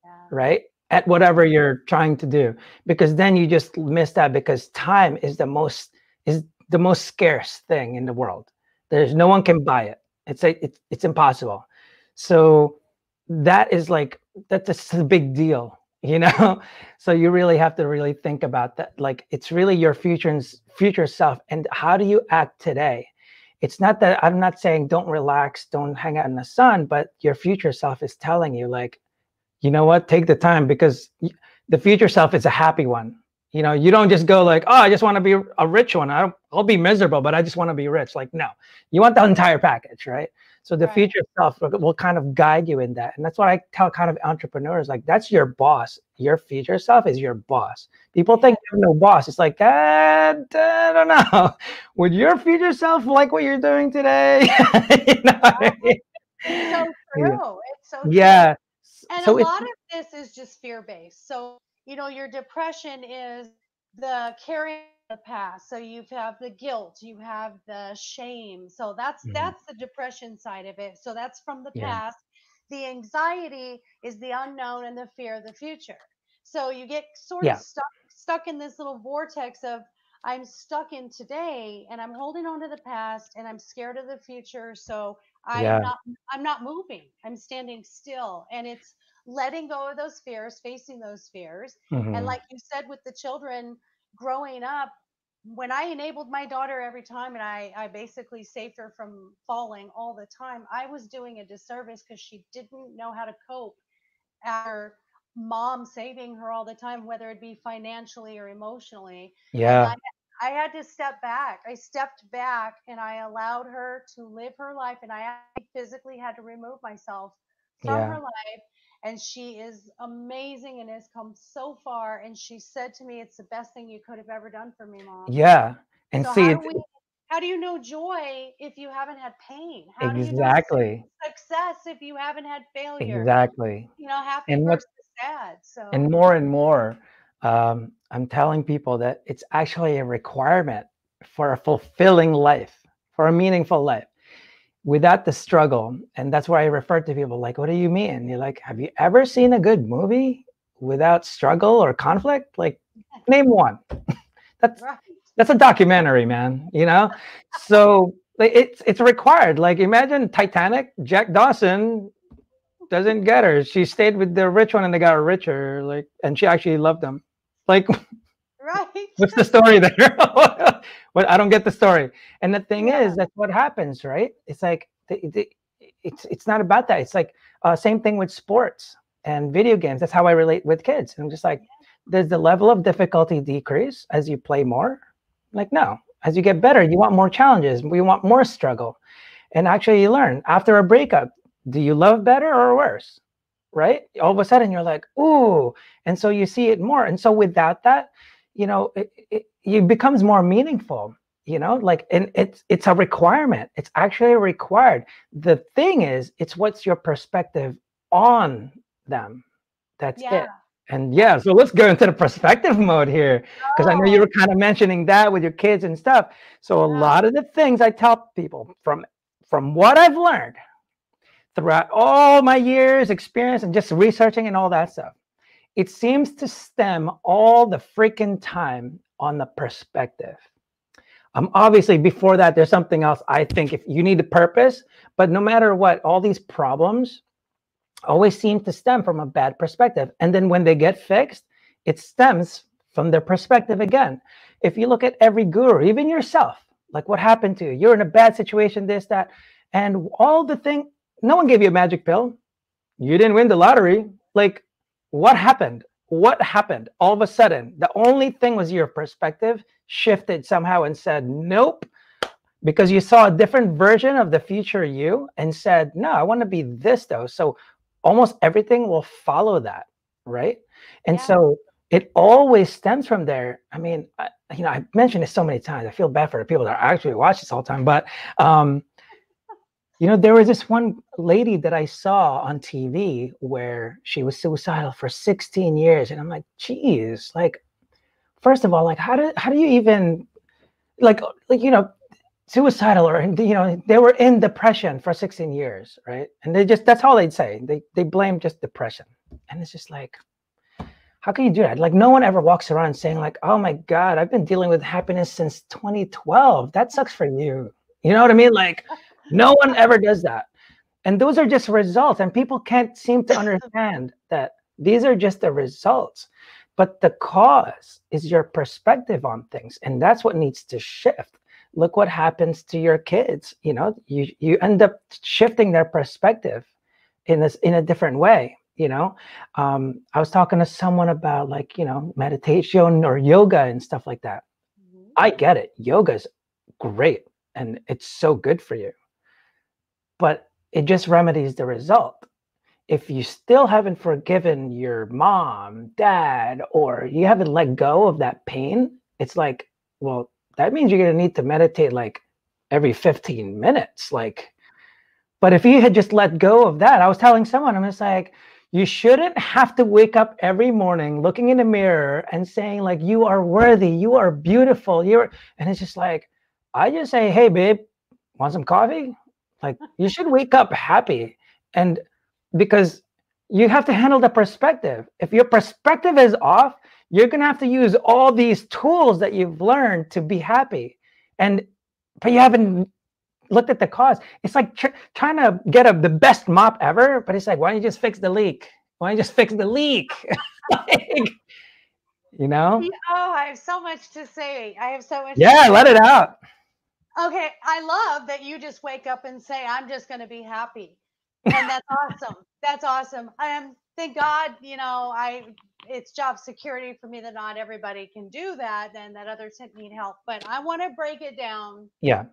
Yeah. right? At whatever you're trying to do, because then you just miss that, because time is the most scarce thing in the world. There's no one can buy it. It's impossible. So that is like, that's a big deal, so you really have to really think about that. Like, it's really your future self, and how do you act today? It's not that I'm not saying don't relax, don't hang out in the sun, but your future self is telling you, like, you know what, take the time, because the future self is a happy one. You don't just go like, oh, I just want to be a rich one. I'll be miserable, but I just want to be rich. Like, no, you want the entire package, right? So the Right. future self will kind of guide you in that. And that's what I tell kind of entrepreneurs, like that's your boss. Your future self is your boss. People Yeah. think you have no boss. It's like, I don't know. Would your future self like what you're doing today? You know what I mean? It's so Yeah. true. It's so true. Yeah. And a So it's, lot of this is just fear based. So, your depression is the carrying of the past. So you have the guilt, you have the shame. So Mhm. that's the depression side of it. So that's from the Yeah. past. The anxiety is the unknown and the fear of the future. So you get sort of Yeah. stuck in this little vortex of I'm stuck in today and I'm holding on to the past and I'm scared of the future. So Yeah. I'm not moving. I'm standing still. And it's letting go of those fears, facing those fears. And Hmm. like you said with the children growing up, when I enabled my daughter every time and I basically saved her from falling all the time, I was doing a disservice because she didn't know how to cope after mom saving her all the time, whether it be financially or emotionally. And Yeah. I had to step back. I stepped back and I allowed her to live her life. And I actually physically had to remove myself from Yeah. her life. And she is amazing and has come so far. And she said to me, it's the best thing you could have ever done for me, mom. Yeah. And So see, it's how do you know joy if you haven't had pain? How do you know exactly, success if you haven't had failure? exactly. Happy And what versus sad. and So more, I'm telling people that it's actually a requirement for a fulfilling life, for a meaningful life, without the struggle. And that's why I refer to people like, what do you mean? You're like, have you ever seen a good movie without struggle or conflict? Like, name one. That's right, that's a documentary, man. So like, it's required. Like, imagine Titanic. Jack Dawson doesn't get her. She stayed with the rich one, and they got richer. Like, and she actually loved them. Like, right. what's the story there? But I don't get the story. And the thing Yeah, is, that's what happens, right? It's like it's not about that. It's like same thing with sports and video games. That's how I relate with kids. And I'm just like, does the level of difficulty decrease as you play more? Like, no. As you get better, you want more challenges. We want more struggle. And actually, you learn after a breakup. Do you love better or worse? Right? All of a sudden, you're like, ooh, and so you see it more. And so without that, it becomes more meaningful. Like, and it's a requirement. It's actually required. The thing is, it's what's your perspective on them. That's yeah, it. And yeah. yeah, so let's go into the perspective mode here, because I know you Oh, were kind of mentioning that with your kids and stuff. So a yeah, lot of the things I tell people from what I've learned throughout all my years experience and just researching and all that stuff, it seems to stem all the freaking time on the perspective. Obviously before that there's something else. I think if you need a purpose, but no matter what, all these problems always seem to stem from a bad perspective. And then when they get fixed, it stems from their perspective again. If you look at every guru, even yourself, like what happened to you, you're in a bad situation, this, that, and all the thing, no one gave you a magic pill. You didn't win the lottery. Like, what happened? What happened? All of a sudden, the only thing was your perspective shifted somehow and said, nope, because you saw a different version of the future you and said, no, I want to be this though. So almost everything will follow that, right? And yeah, so it always stems from there. I mean, I've mentioned this so many times. I feel bad for the people that actually watch this all the time, but there was this one lady that I saw on TV where she was suicidal for 16 years. And I'm like, geez, like, first of all, like, how do you even, like, suicidal, or, they were in depression for 16 years, right? And that's all they'd say. They blame just depression. And it's just like, how can you do that? Like, no one ever walks around saying like, oh my God, I've been dealing with happiness since 2012. That sucks for you. You know what I mean? Like, no one ever does that. And those are just results. And people can't seem to understand that these are just the results. But the cause is your perspective on things. And that's what needs to shift. Look what happens to your kids. You end up shifting their perspective in a different way. I was talking to someone about, like, meditation or yoga and stuff like that. mhm, I get it. Yoga's great and it's so good for you. But it just remedies the result. If you still haven't forgiven your mom, dad, or you haven't let go of that pain, it's like, well, that means you're going to need to meditate like every 15 minutes. Like, but if you had just let go of that, I was telling someone, I'm just like, you shouldn't have to wake up every morning looking in the mirror and saying like, you are worthy, you are beautiful, and it's just like, I just say, hey babe, want some coffee? Like, you should wake up happy. And because you have to handle the perspective. If your perspective is off, you're going to have to use all these tools that you've learned to be happy. But you haven't looked at the cause. It's like trying to get the best mop ever, but it's like, why don't you just fix the leak? Why don't you just fix the leak? Like, you know? Oh, I have so much to say. I have so much to Yeah, say. let it out. Okay, I love that you just wake up and say, I'm just going to be happy. And that's awesome. That's awesome. Thank God, it's job security for me that not everybody can do that and that others need help. But I want to break it down. Yeah.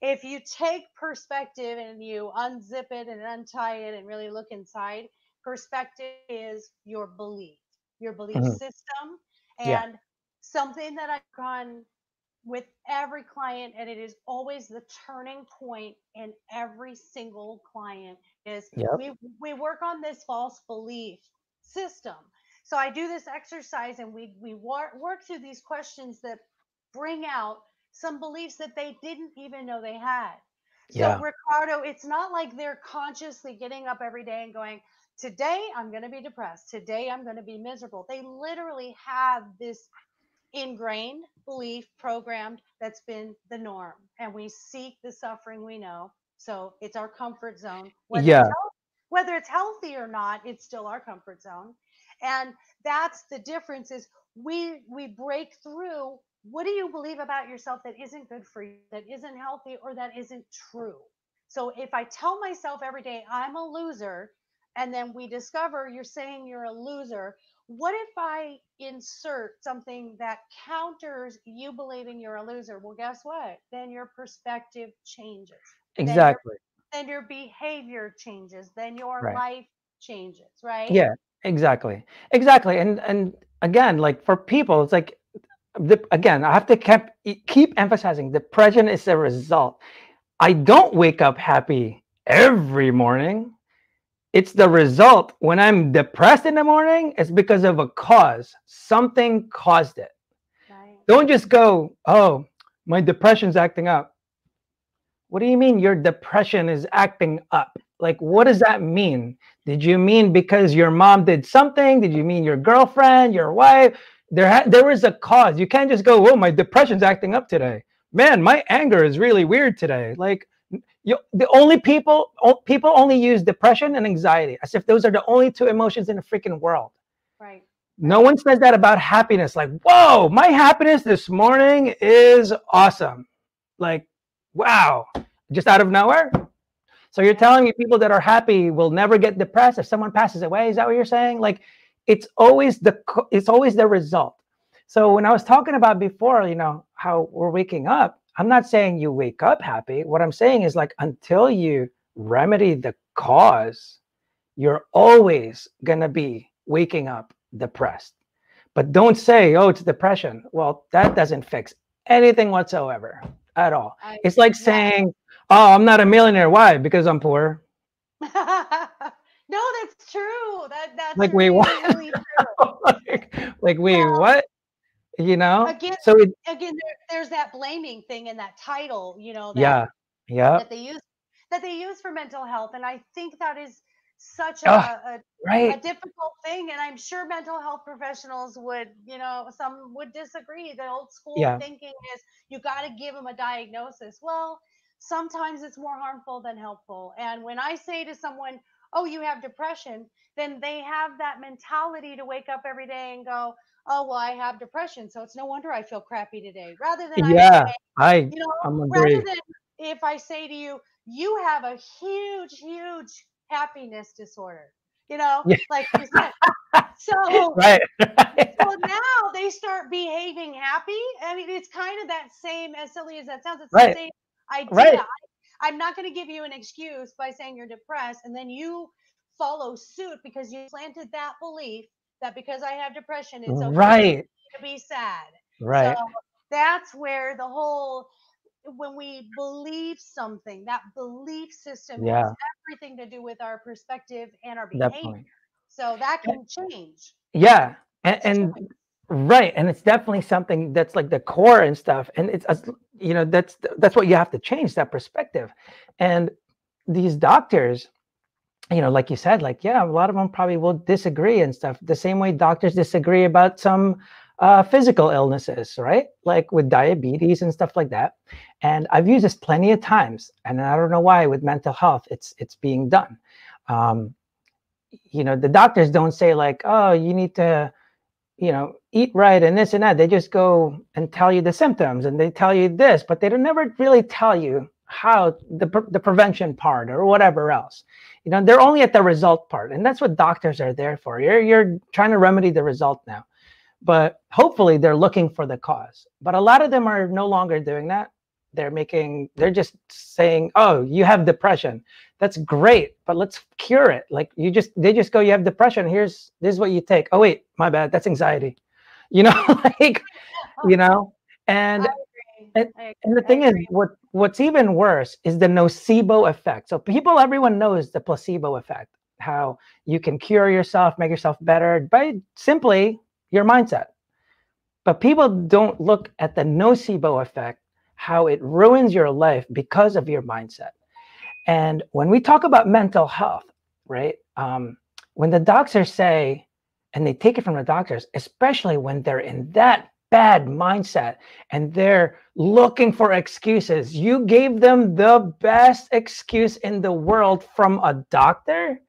If you take perspective and you unzip it and untie it and really look inside, perspective is your belief Mhm. system. Yeah. And something that I've gone with every client, and it is always the turning point in every single client, is Yep. we work on this false belief system. So I do this exercise and we work through these questions that bring out some beliefs that they didn't even know they had. So Yeah. Ricardo, it's not like they're consciously getting up every day and going, today I'm going to be depressed, today I'm going to be miserable. They literally have this ingrained belief programmed that's been the norm, and we seek the suffering we know. So it's our comfort zone, Yeah. whether it's healthy or not, it's still our comfort zone. And that's the difference, is we break through. What do you believe about yourself that isn't good for you, that isn't healthy, or that isn't true? So if I tell myself every day I'm a loser, and then we discover you're saying you're a loser, what if I insert something that counters you believing you're a loser? Well, guess what? Then your perspective changes. Then your Exactly. then your behavior changes. Then your Right. life changes, right? Yeah. Exactly. Exactly. And again, like for people, it's like again, I have to keep emphasizing depression is a result. I don't wake up happy every morning. It's the result. When I'm depressed in the morning, it's because of a cause. Something caused it. Right. Don't just go, oh, my depression's acting up. What do you mean your depression is acting up? Like, what does that mean? Did you mean because your mom did something? Did you mean your girlfriend, your wife? There was a cause. You can't just go, oh, my depression's acting up today. Man, my anger is really weird today. Like, the only people only use depression and anxiety as if those are the only two emotions in the freaking world. Right. No Right. one says that about happiness. Like, whoa, my happiness this morning is awesome. Like, wow, just out of nowhere. So you're Yeah. telling me people that are happy will never get depressed if someone passes away? Is that what you're saying? Like, it's always the result. So when I was talking about before, how we're waking up, I'm not saying you wake up happy. What I'm saying is like until you remedy the cause, you're always gonna be waking up depressed. But don't say, oh, it's depression. Well, that doesn't fix anything whatsoever at all. I It's like Yeah. saying, oh, I'm not a millionaire. Why? Because I'm poor. No, that's true. That's Like, wait, what? really, really true. like, wait, Well, what? again, So there's that blaming thing in that title, yeah, yeah. that they use that they use for mental health, and I think that is such Oh, a right. difficult thing. And I'm sure mental health professionals would, some would disagree. The old school Yeah, thinking is you got to give them a diagnosis. Well, sometimes it's more harmful than helpful. And when I say to someone, oh, you have depression, then they have that mentality to wake up every day and go, oh, well, I have depression, so it's no wonder I feel crappy today, rather than I say, yeah. I you know, I'm rather agree. than if I say to you, you have a huge, huge happiness disorder, Yeah, like you said. So, right. so now they start behaving happy. I mean, it's kind of that same, as silly as that sounds, it's the Right, same idea. right. I'm not going to give you an excuse by saying you're depressed and then you follow suit because you planted that belief that because I have depression, it's okay Right. to be sad. So Right. that's where the whole, when we believe something, that belief system has Yeah, everything to do with our perspective and our behavior. definitely. So that can change. Yeah, It's and choice. right, and it's definitely something that's like the core and stuff, and it's that's what you have to change, that perspective. And these doctors, like you said, like, yeah, a lot of them probably will disagree and stuff, the same way doctors disagree about some physical illnesses, right? Like with diabetes and stuff like that. And I've used this plenty of times, and I don't know why with mental health it's being done. um, the doctors don't say like, oh, you need to eat right and this and that. They just go and tell you the symptoms and they tell you this, but they don't never really tell you how the prevention part or whatever else. They're only at the result part, and that's what doctors are there for. You're trying to remedy the result now, but hopefully they're looking for the cause. But a lot of them are no longer doing that. They're just saying, oh, you have depression. That's great, but let's cure it. Like they just go, you have depression, this is what you take. Oh wait, my bad, that's anxiety. Like, you know I and agree. and, I, and the I thing is, agree. what's even worse is the nocebo effect. So everyone knows the placebo effect, how you can cure yourself, make yourself better by simply your mindset. But people don't look at the nocebo effect, how it ruins your life because of your mindset. And when we talk about mental health, right? When the doctors say, and they take it from the doctors, especially when they're in that bad mindset and they're looking for excuses, you gave them the best excuse in the world from a doctor.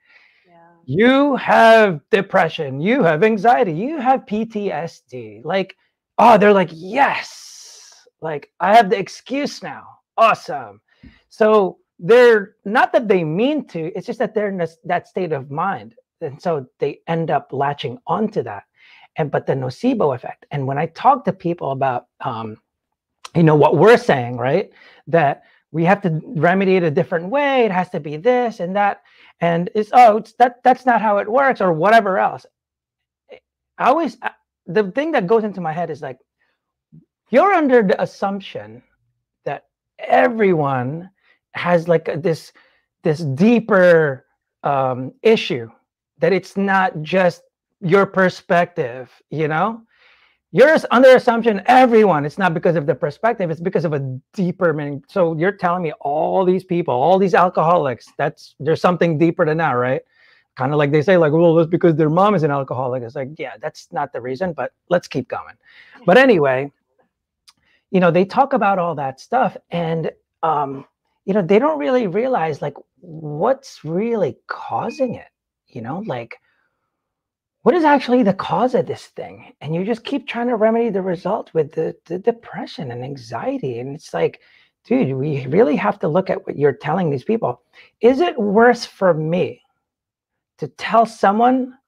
Yeah. You have depression, you have anxiety, you have PTSD. Like, oh, they're like, yes, like I have the excuse now. Awesome. So they're not that they mean to, it's just that they're in that state of mind. And so they end up latching onto that. But the nocebo effect. And when I talk to people about, what we're saying, right? That we have to remedy it a different way. It has to be this and that. And that's not how it works or whatever else. I always, the thing that goes into my head is like, you're under the assumption that everyone has like this deeper issue, that it's not just your perspective. You're under assumption everyone, it's not because of the perspective, it's because of a deeper meaning. So you're telling me all these people, all these alcoholics, there's something deeper than that, right? Kind of like they say, like, well, that's because their mom is an alcoholic. It's like, yeah, that's not the reason, but let's keep going. But anyway, they talk about all that stuff, and they don't really realize like what's really causing it. Like, what is actually the cause of this thing? And you just keep trying to remedy the result with the depression and anxiety. And it's like, dude, we really have to look at what you're telling these people. Is it worse for me to tell someone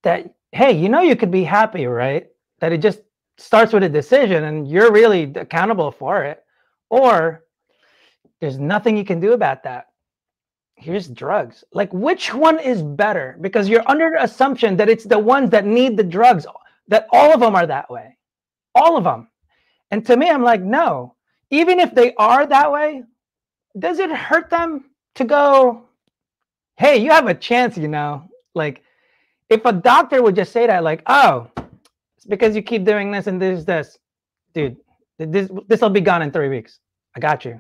that, hey, you could be happy, right? That it just starts with a decision and you're really accountable for it? Or there's nothing you can do about that. Here's drugs. Like, which one is better? Because you're under the assumption that it's the ones that need the drugs, that all of them are that way. All of them. And to me, I'm like, no. Even if they are that way, does it hurt them to go, hey, you have a chance, Like, if a doctor would just say that, like, oh, it's because you keep doing this and this, dude, this will be gone in 3 weeks. I got you.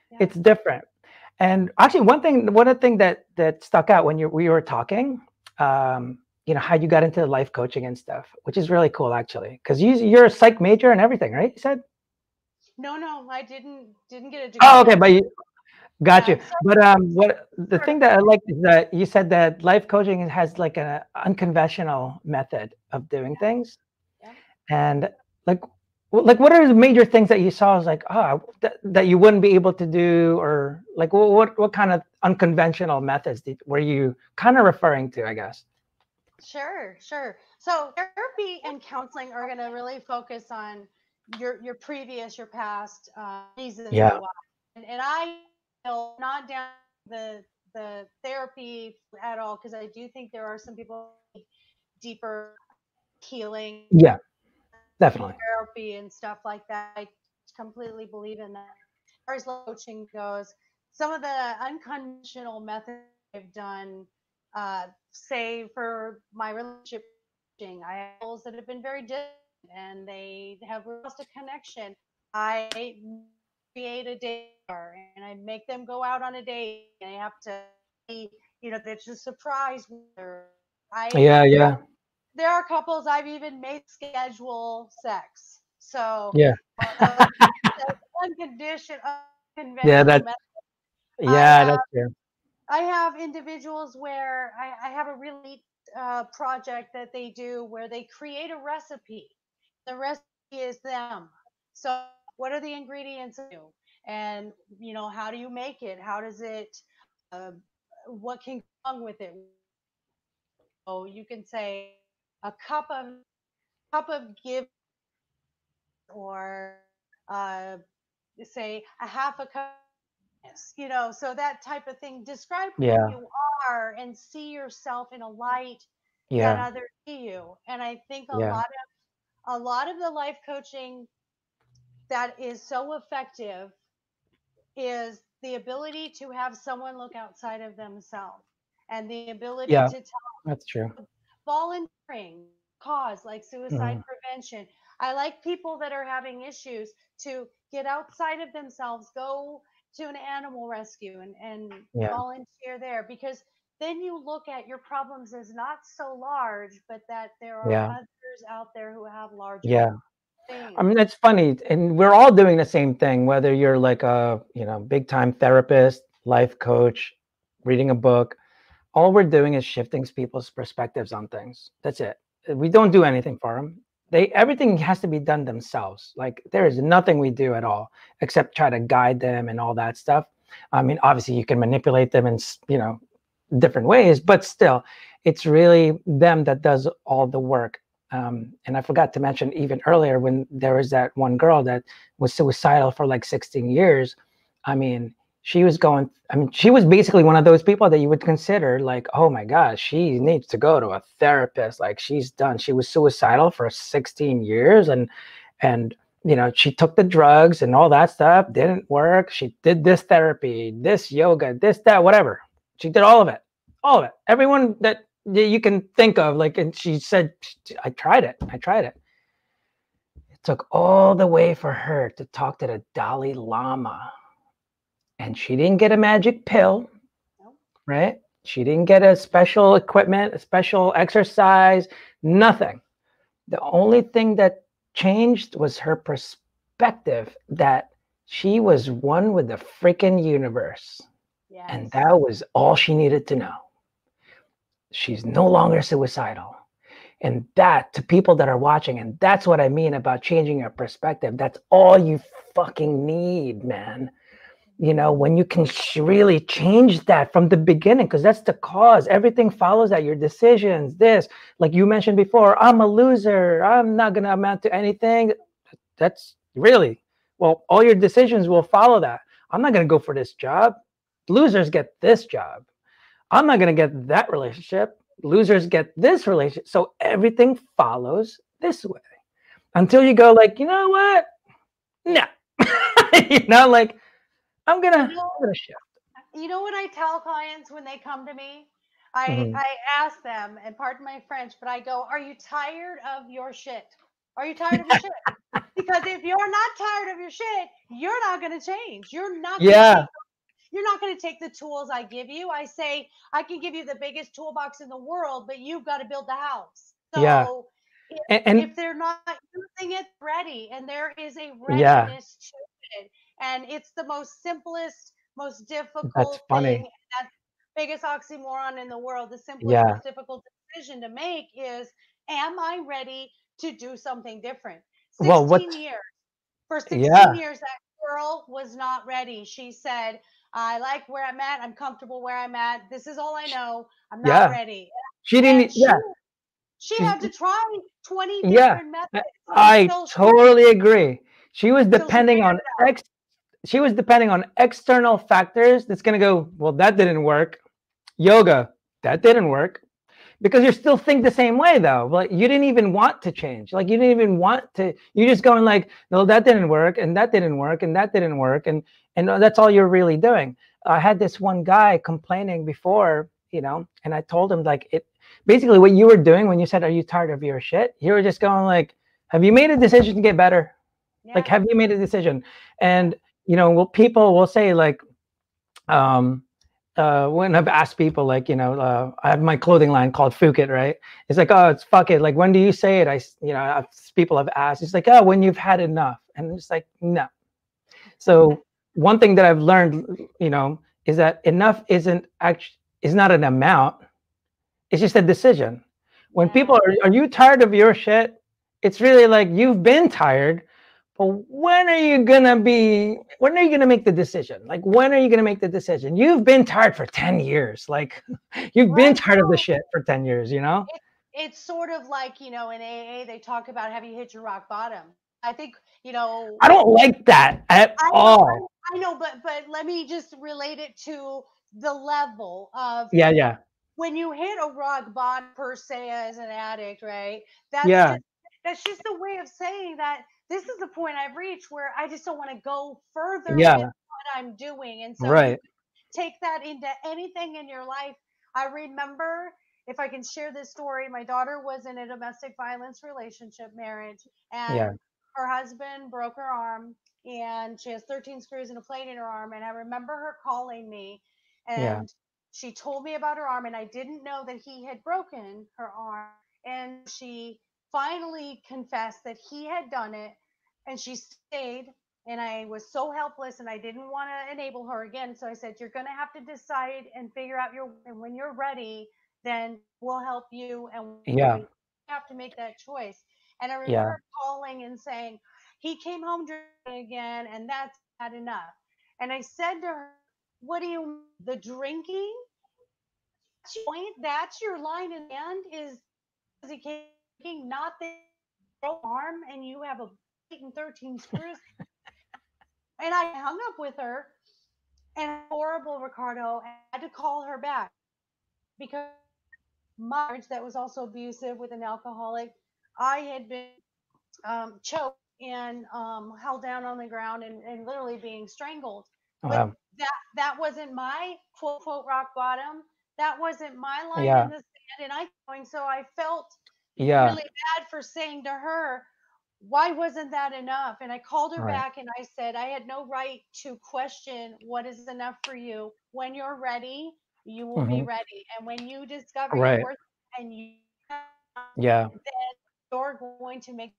Yeah. It's different. And actually, one thing that stuck out when we were talking, how you got into life coaching and stuff, which is really cool, actually, because you're a psych major and everything, right? You said. No, I didn't get a Oh, degree. okay, but got Yeah. you. But what the thing that I like is that you said that life coaching has like an unconventional method of doing things, Yeah. and like. What are the major things that you saw? Was like, that you wouldn't be able to do, or like, what kind of unconventional methods were you kind of referring to? I guess. Sure. So therapy and counseling are going to really focus on your past reasons Yeah. why, and I feel not down the therapy at all, because I do think there are some people who need deeper healing, Yeah, need definitely. therapy and stuff like that. I completely believe in that. As far as life coaching goes, some of the unconventional methods I've done, say for my relationship coaching, I have couples that have been very distant and they have lost a connection. I create a date and I make them go out on a date. And they have to be, it's a surprise. I Yeah, yeah, there are couples I've even made schedule sex. So yeah, those, unconditional, yeah. unconventional That, methods. I yeah, have that's true. I have individuals where I have a really neat project that they do where they create a recipe. The recipe is them. So what are the ingredients you? And how do you make it? How does it? Uh, what can go wrong with it? So you can say a cup of give, or uh, say a half a cup, so that type of thing. Describe who Yeah, you are and see yourself in a light that yeah, others see you. And I think a yeah, lot of the life coaching that is so effective is the ability to have someone look outside of themselves, and the ability yeah. to That's true. volunteering cause like suicide Hmm. prevention. I like people that are having issues to get outside of themselves, go to an animal rescue and Yeah, volunteer there, because then you look at your problems as not so large, but that there are yeah, others out there who have larger yeah. I things. mean, it's funny, and we're all doing the same thing. Whether you're like a big time therapist, life coach, reading a book, all we're doing is shifting people's perspectives on things. That's it. We don't do anything for them. Everything has to be done themselves. Like there is nothing we do at all except try to guide them and all that stuff. I mean, obviously you can manipulate them in different ways, but still, it's really them that does all the work. And I forgot to mention even earlier when there was that one girl that was suicidal for like 16 years. I mean, she was basically one of those people that you would consider like, oh my gosh, she needs to go to a therapist. Like she's done. She was suicidal for 16 years and she took the drugs and all that stuff, didn't work. She did this therapy, this yoga, this, that, whatever. She did all of it. All of it. Everyone that you can think of, like, and she said, I tried it. I tried it. It took all the way for her to talk to the Dalai Lama. And she didn't get a magic pill, No? right? She didn't get a special equipment, a special exercise, nothing. The only thing that changed was her perspective that she was one with the freaking universe. And Yes. that was all she needed to know. She's no longer suicidal. And that, to people that are watching, and that's what I mean about changing your perspective. That's all you fucking need, man. When you can really change that from the beginning, because that's the cause. Everything follows that. Your decisions, this, like you mentioned before, I'm a loser. I'm not going to amount to anything. That's really, well, all your decisions will follow that. I'm not going to go for this job. Losers get this job. I'm not going to get that relationship. Losers get this relationship. So everything follows this way until you go like, you know what? No. Like You know, I'm gonna shift. what I tell clients when they come to me? I Mhm. I ask them, and pardon my French, but I go, "Are you tired of your shit? Are you tired of your shit?" Because if you're not tired of your shit, you're not going to change. Yeah, You're not going to take the tools I give you. I say I can give you the biggest toolbox in the world, but you've got to build the house. yeah, So if, and if they're not using it ready, and there is a yeah, readiness to it, and it's the most simplest, most that's difficult thing. funny. That's the biggest oxymoron in the world. The simplest, Yeah. most difficult decision to make is, am I ready to do something different? Well, 16 years. For 16 yeah, years, that girl was not ready. She said, I like where I'm at. I'm comfortable where I'm at. This is all I know. I'm not yeah. ready. She And didn't. Yeah, she she's. had to try 20 Yeah, different methods I until she totally agree. She was until she depending figured on it out. she was depending on external factors that's going to go, well, that didn't work. Yoga, that didn't work. Because you still think the same way though. Like you didn't even want to change. Like you didn't even want to, you're just going like, no, that didn't work, and that didn't work, and that didn't work. And that's all you're really doing. I had this one guy complaining before, and I told him like it basically what you were doing when you said, are you tired of your shit? You were just going like, have you made a decision to get better? Like, Yeah. have you made a decision? And, well, people will say like, um, when I've asked people like, I have my clothing line called Fuck It, right? It's like, oh, it's fuck it. Like, when do you say it? People have asked, it's like, oh, when you've had enough. And it's like, no. So one thing that I've learned, is that enough is not an amount. It's just a decision. When Yeah. people are you tired of your shit? It's really like you've been tired, but when are you gonna make the decision? Like, when are you gonna make the decision? You've been tired for 10 years. Like, you've been Right. tired of the shit for 10 years, It, it's sort of like, in AA, they talk about, have you hit your rock bottom? I think, I don't like that at I know, all. I know, but let me just relate it to the level of Yeah, yeah, when you hit a rock bottom per se as an addict, right? That's yeah, just that's just a way of saying that this is the point I've reached where I just don't want to go further with yeah, what I'm doing. And so you right. take that into anything in your life. I remember, if I can share this story, my daughter was in a domestic violence relationship marriage, Yeah, and her husband broke her arm, and she has 13 screws and a plate in her arm. And I remember her calling me, yeah, and she told me about her arm, and I didn't know that he had broken her arm. And she finally confessed that he had done it, and she stayed. And I was so helpless, and I didn't want to enable her again. So I said, you're going to have to decide and figure out and when you're ready, then we'll help you and we'll help yeah, you. You have to make that choice. And I remember yeah. her calling and saying, he came home drinking again, and that's bad enough. And I said to her, what do you mean? The drinking? That's your point? That's your line in the end, is because he came drinking, not that broke arm and you have a plate and 13 screws. And I hung up with her, and horrible, Ricardo, and I had to call her back because my marriage that was also abusive with an alcoholic, I had been choked and held down on the ground, and literally being strangled. But Wow. that wasn't my quote quote rock bottom. That wasn't my line in Yeah, the sand, and I going. So I felt yeah, really bad for saying to her, why wasn't that enough? And I called her right. back and I said, I had no right to question what is enough for you. When you're ready, you will be Hmm. ready. And when you discover your Right. worth and you have enough, Yeah, then you're going to make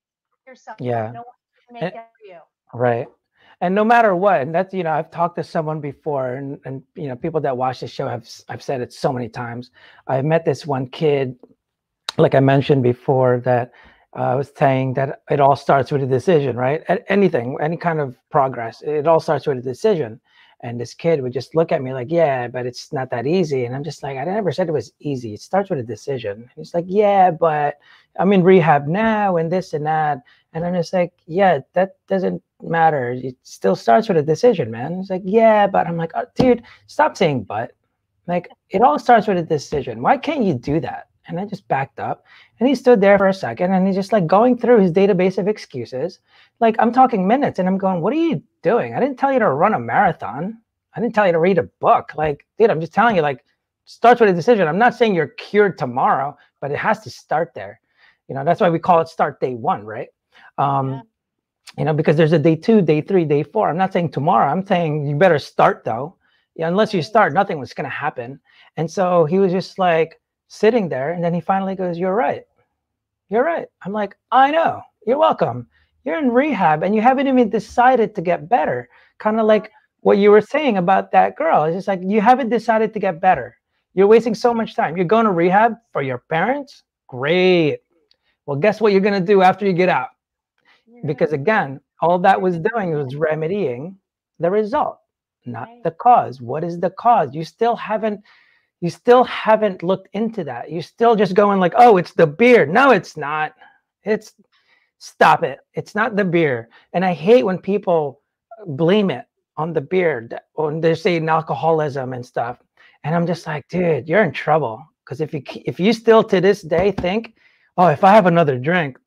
yourself. yeah. No one can make And, that for you. right. And no matter what, and that's, I've talked to someone before, and people that watch the show I've said it so many times. I met this one kid, like I mentioned before, that I was saying that it all starts with a decision, right? Anything, any kind of progress, it all starts with a decision. And this kid would just look at me like, yeah, but it's not that easy. And I'm just like, I never said it was easy. It starts with a decision. And he's like, yeah, but I'm in rehab now and this and that. And I'm just like, yeah, that doesn't matter. It still starts with a decision, man. He's like, yeah, but I'm like, oh, dude, stop saying but. Like, it all starts with a decision. Why can't you do that? And I just backed up, and he stood there for a second, and he's just like going through his database of excuses. Like, I'm talking minutes, and I'm going, what are you doing? I didn't tell you to run a marathon. I didn't tell you to read a book. Like, dude, I'm just telling you, like, starts with a decision. I'm not saying you're cured tomorrow, but it has to start there. That's why we call it start day one, right? Yeah. Um, because there's a day 2, day 3, day 4. I'm not saying tomorrow. I'm saying you better start though. Yeah, unless you Right. start, nothing was going to happen. And so he was just like sitting there, and then he finally goes, "You're right. You're right." I'm like, "I know. You're welcome. You're in rehab, and you haven't even decided to get better." Kind of like what you were saying about that girl. It's just like you haven't decided to get better. You're wasting so much time. You're going to rehab for your parents. Great. Well, guess what you're going to do after you get out? You're going to Because do again, all that you're was going to doing do was remedying the result, not right. the cause. What is the cause? You still haven't looked into that. You're still just going like, oh, it's the beer. No, it's not. It's Stop it. It's not the beer. And I hate when people blame it. on the beer, when they're saying alcoholism and stuff. And I'm just like, dude, you're in trouble. Because if you still to this day think, oh, if I have another drink,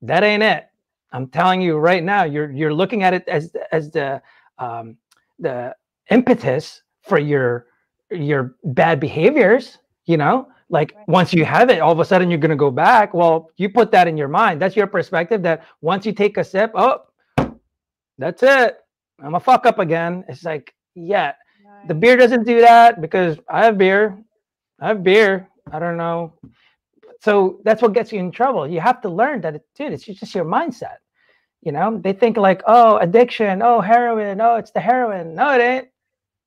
that ain't it. I'm telling you right now, you're looking at it as um, the impetus for your bad behaviors. You know, like Right. once you have it, all of a sudden you're gonna go back. Well, you put that in your mind. That's your perspective. That once you take a sip, oh, that's it. I'm a fuck up again. It's like, yeah, the Right. beer doesn't do that because I have beer. I have beer. I don't know. So that's what gets you in trouble. You have to learn that, dude, it's just your mindset. You know, they think like, oh, addiction, oh, heroin, oh, it's the heroin. No, it ain't.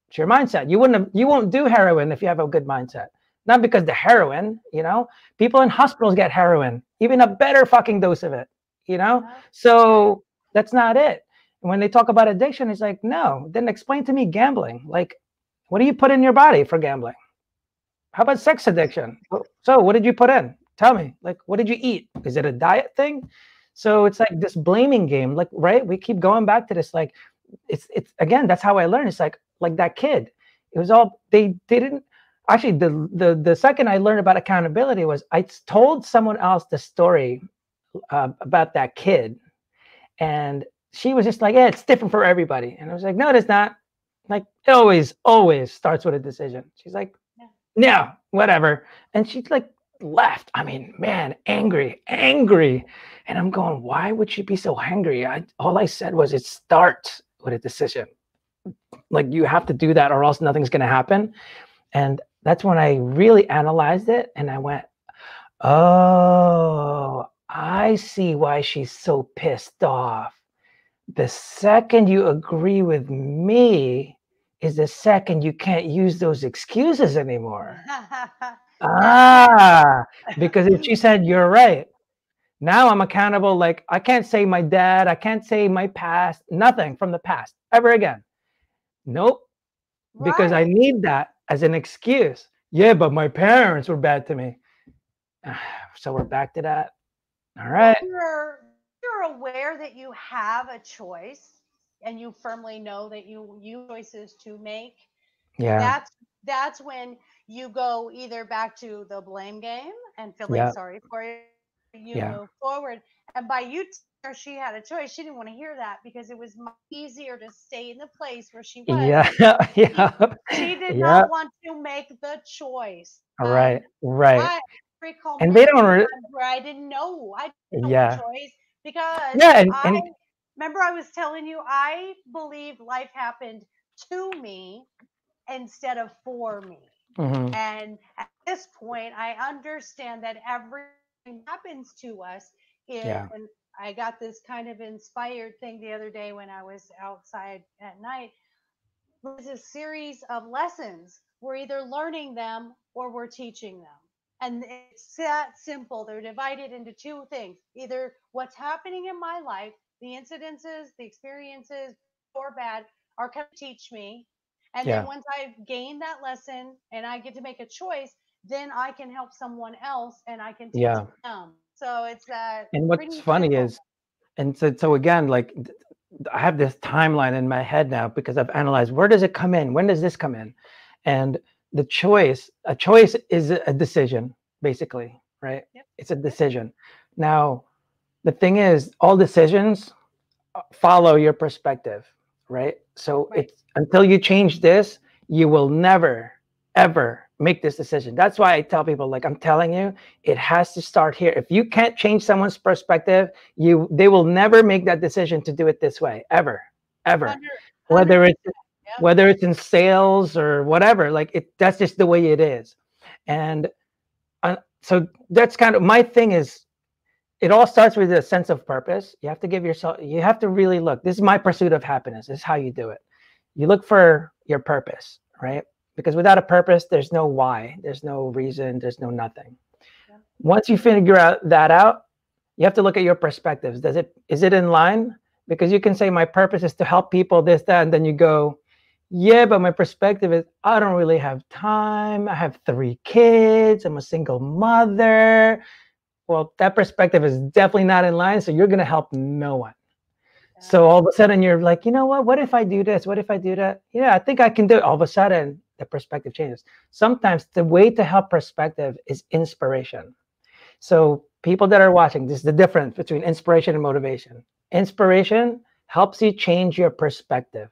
It's your mindset. You won't do heroin if you have a good mindset. Not because the heroin, you know, people in hospitals get heroin, even a better fucking dose of it, you know? Yeah. Right. So that's not it. When they talk about addiction, it's like, no, then explain to me gambling. Like, what do you put in your body for gambling? How about sex addiction? So what did you put in? Tell me, like, what did you eat? Is it a diet thing? So it's like this blaming game, like, right? We keep going back to this, like, it's again, that's how I learned. It's like that kid. It was all they didn't actually the second I learned about accountability was I told someone else the story about that kid, and she was just like, yeah, it's different for everybody. And I was like, no, it's not. Like it always starts with a decision. She's like, Yeah. no, whatever. And she like left. I mean, man, angry. And I'm going, why would she be so angry? All I said was it starts with a decision. Like you have to do that or else nothing's going to happen. And that's when I really analyzed it and I went, oh, I see why she's so pissed off. The second you agree with me is the second you can't use those excuses anymore. That's right. Ah, because if she said, you're right, now I'm accountable. Like I can't say my dad, I can't say my past, nothing from the past ever again. Nope, because I Right. need that as an excuse. Yeah, but my parents were bad to me. So we're back to that. All When right. you're aware that you have a choice and you firmly know that you choices to make, Yeah. that's when you go either back to the blame game and feeling Yeah. sorry for you Yeah. move forward. And by you telling her she had a choice, she didn't want to hear that because it was much easier to stay in the place where she was. Yeah. she, Yeah. she did Yeah. not want to make the choice. All right. And Right. I recall And they many don't. times where I didn't know the Yeah. choice because Yeah. And I and remember I was telling you I believe life happened to me instead of for me. mhm, And at this point, I understand that everything happens to us. yeah. And I got this kind of inspired thing the other day when I was outside at night. There's a series of lessons. We're either learning them or we're teaching them. And it's that simple. They're divided into two things either what's happening in my life, the incidences, the experiences, or bad, are going to teach me. And then Yeah. once I've gained that lesson and I get to make a choice, then I can help someone else and I can teach Yeah. them. So it's that And what's pretty funny simple. is, and so again, like I have this timeline in my head now because I've analyzed where does it come in? When does this come in? And a choice is a decision, basically, right? Yep. It's a Yep. decision. Now, the thing is, all decisions follow your perspective, right? So Right. it's until you change this, you will never ever make this decision. That's why I tell people, like I'm telling you, it has to start here. If you can't change someone's perspective, they will never make that decision to do it this way, ever, ever. 100. Whether it's Yep. whether it's in sales or whatever, like that's just the way it is. And so that's kind of my thing is it all starts with a sense of purpose. You have to give yourself, you have to really look. This is my pursuit of happiness. This is how you do it. You look for your purpose, right? Because without a purpose, there's no why, there's no reason, there's no nothing. Yep. Once you figure out, you have to look at your perspectives. Is it in line? Because you can say my purpose is to help people, this, that, and then you go, yeah, but my perspective is I don't really have time. I have 3 kids. I'm a single mother. Well, that perspective is definitely not in line. So you're going to help no one. So Yeah. all of a sudden you're like, you know what if I do this? What if I do that? Yeah, I think I can do it. All of a sudden the perspective changes. Sometimes the way to help perspective is inspiration. So people that are watching, this is the difference between inspiration and motivation. Inspiration helps you change your perspective.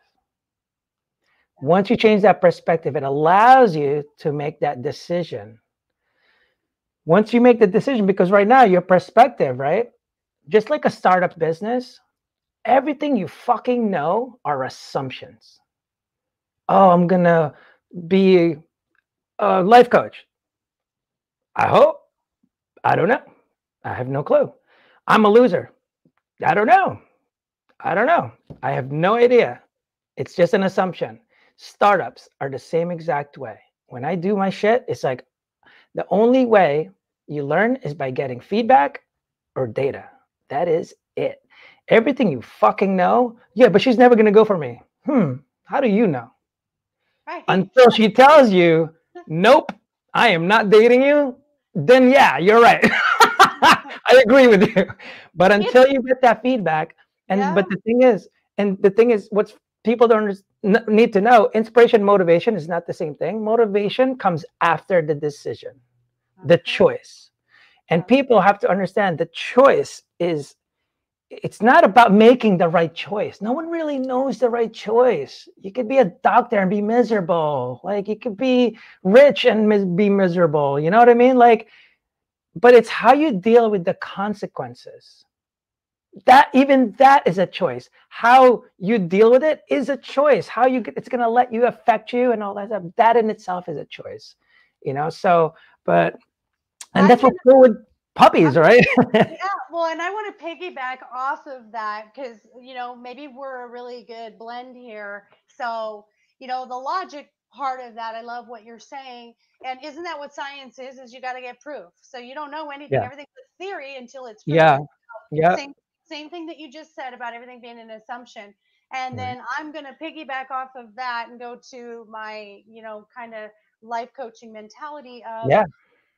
Once you change that perspective, it allows you to make that decision. Once you make the decision, because right now your perspective, right? Just like a startup business, everything you fucking know are assumptions. Oh, I'm gonna be a life coach. I hope. I don't know. I have no clue. I'm a loser. I don't know. I don't know. I have no idea. It's just an assumption. Startups are the same exact way. When I do my shit, it's like the only way you learn is by getting feedback or data. That is it. Everything you fucking know, yeah, but she's never going to go for me. How do you know? Right. Until she tells you, nope, I am not dating you, then yeah, you're right. I agree with you. But It's until you get that feedback, yeah. but the thing is, what's people don't need to know, inspiration, motivation is not the same thing. Motivation comes after the decision, the Okay. choice. And Yeah. people have to understand the choice is, it's not about making the right choice. No one really knows the right choice. You could be a doctor and be miserable. Like you could be rich and be miserable. You know what I mean? Like, but it's how you deal with the consequences. That even that is a choice. How you deal with it is a choice. How you it's going to let you affect you and all that stuff. That in itself is a choice. So, but and I'm that's gonna what's cool with I'm puppies, right? Yeah, well, and I want to piggyback off of that because, maybe we're a really good blend here. So, the logic part of that, I love what you're saying. And isn't that what science is you got to get proof. So you don't know anything. Yeah, Everything's a theory until it's yeah, proven. yeah. Same thing that you just said about everything being an assumption. And Right. then I'm going to piggyback off of that and go to my, kind of life coaching mentality of Yeah,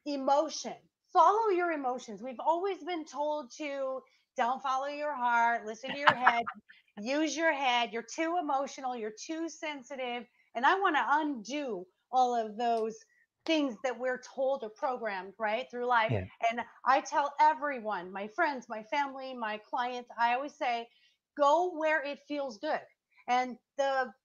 emotion. Follow your emotions. We've always been told to don't follow your heart, listen to your head, use your head. You're too emotional, you're too sensitive. And I want to undo all of those things that we're told or programmed right through life. yeah, And I tell everyone, my friends, my family, my clients, I always say, go where it feels good. And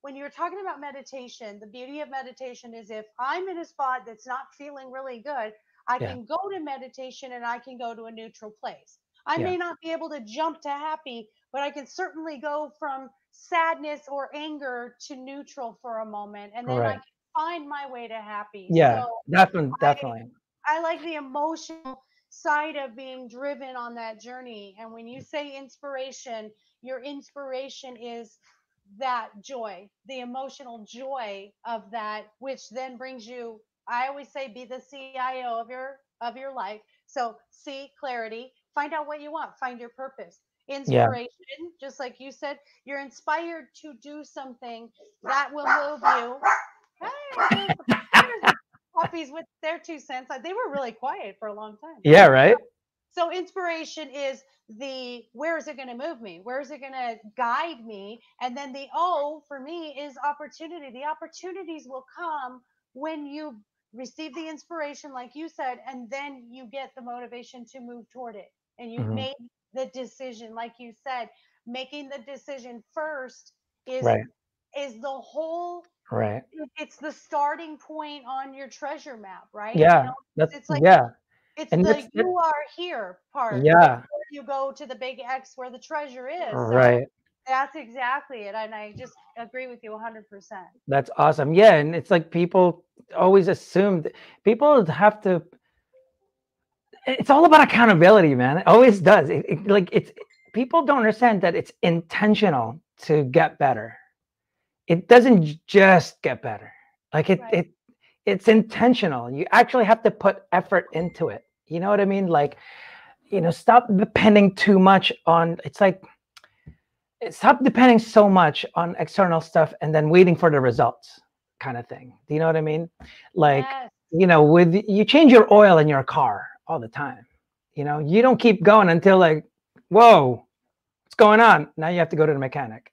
when you're talking about meditation, the beauty of meditation is if I'm in a spot that's not feeling really good, I yeah, can go to meditation and I can go to a neutral place. I yeah. may not be able to jump to happy, but I can certainly go from sadness or anger to neutral for a moment, and then I Right. can find my way to happy. Yeah, So definitely, I definitely. I like the emotional side of being driven on that journey. And when you say inspiration, your inspiration is that joy, the emotional joy of that, which then brings you, I always say, be the CIO of your life. So see clarity, find out what you want, find your purpose. Yeah, Inspiration, just like you said, you're inspired to do something that will move you. Hey, there's the puppies with their 2 cents. They were really quiet for a long time. yeah, right. So inspiration is the where is it going to move me? Where is it going to guide me? And then the O for me is opportunity. The opportunities will come when you receive the inspiration, like you said, and then you get the motivation to move toward it. And you've Hmm. made the decision, like you said, making the decision first is Right, is the whole right. it's the starting point on your treasure map, right? Yeah, that's It's like yeah, it's and the that's you are here part yeah, before you go to the big X where the treasure is. So right. that's exactly it. And I just agree with you 100%. That's awesome. Yeah, and it's like people always assume that people have to. It's all about accountability, man. It always does. Like it's people don't understand that it's intentional to get better. It doesn't just get better. Like Right. it's intentional. You actually have to put effort into it. You know what I mean? Like, stop depending too much on, it's like, stop depending so much on external stuff and then waiting for the results kind of thing. Do you know what I mean? Like, Yes. with you change your oil in your car all the time. You don't keep going until like, whoa, what's going on? Now you have to go to the mechanic.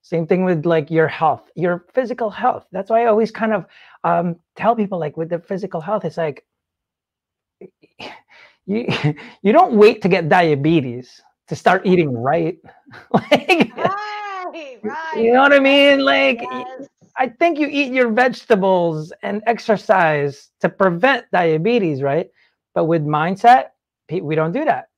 Same thing with like your health, your physical health. That's why I always kind of tell people, like with the physical health, it's like you you don't wait to get diabetes to start eating right. Like, Right, you right, know what I right. mean? Like, Yes. I think you eat your vegetables and exercise to prevent diabetes, right? But with mindset, we don't do that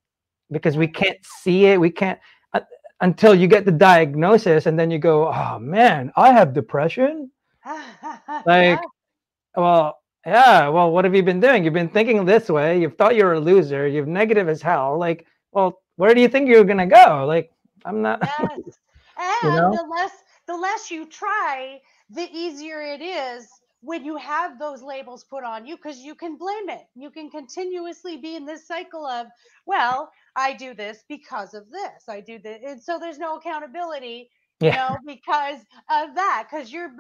because we Yeah. can't see it. We can't uh, until you get the diagnosis, and then you go, "Oh man, I have depression." Yeah. Like, well, yeah. Well, what have you been doing? You've been thinking this way. You've thought you're a loser. You've negative as hell. Like, well, where do you think you're gonna go? Like, I'm not. Yes. You And know? the less you try, the easier it is when you have those labels put on you because you can blame it. You can continuously be in this cycle of, well, I do this because of this. I do this. And so there's no accountability, Yeah. because of that. Because you're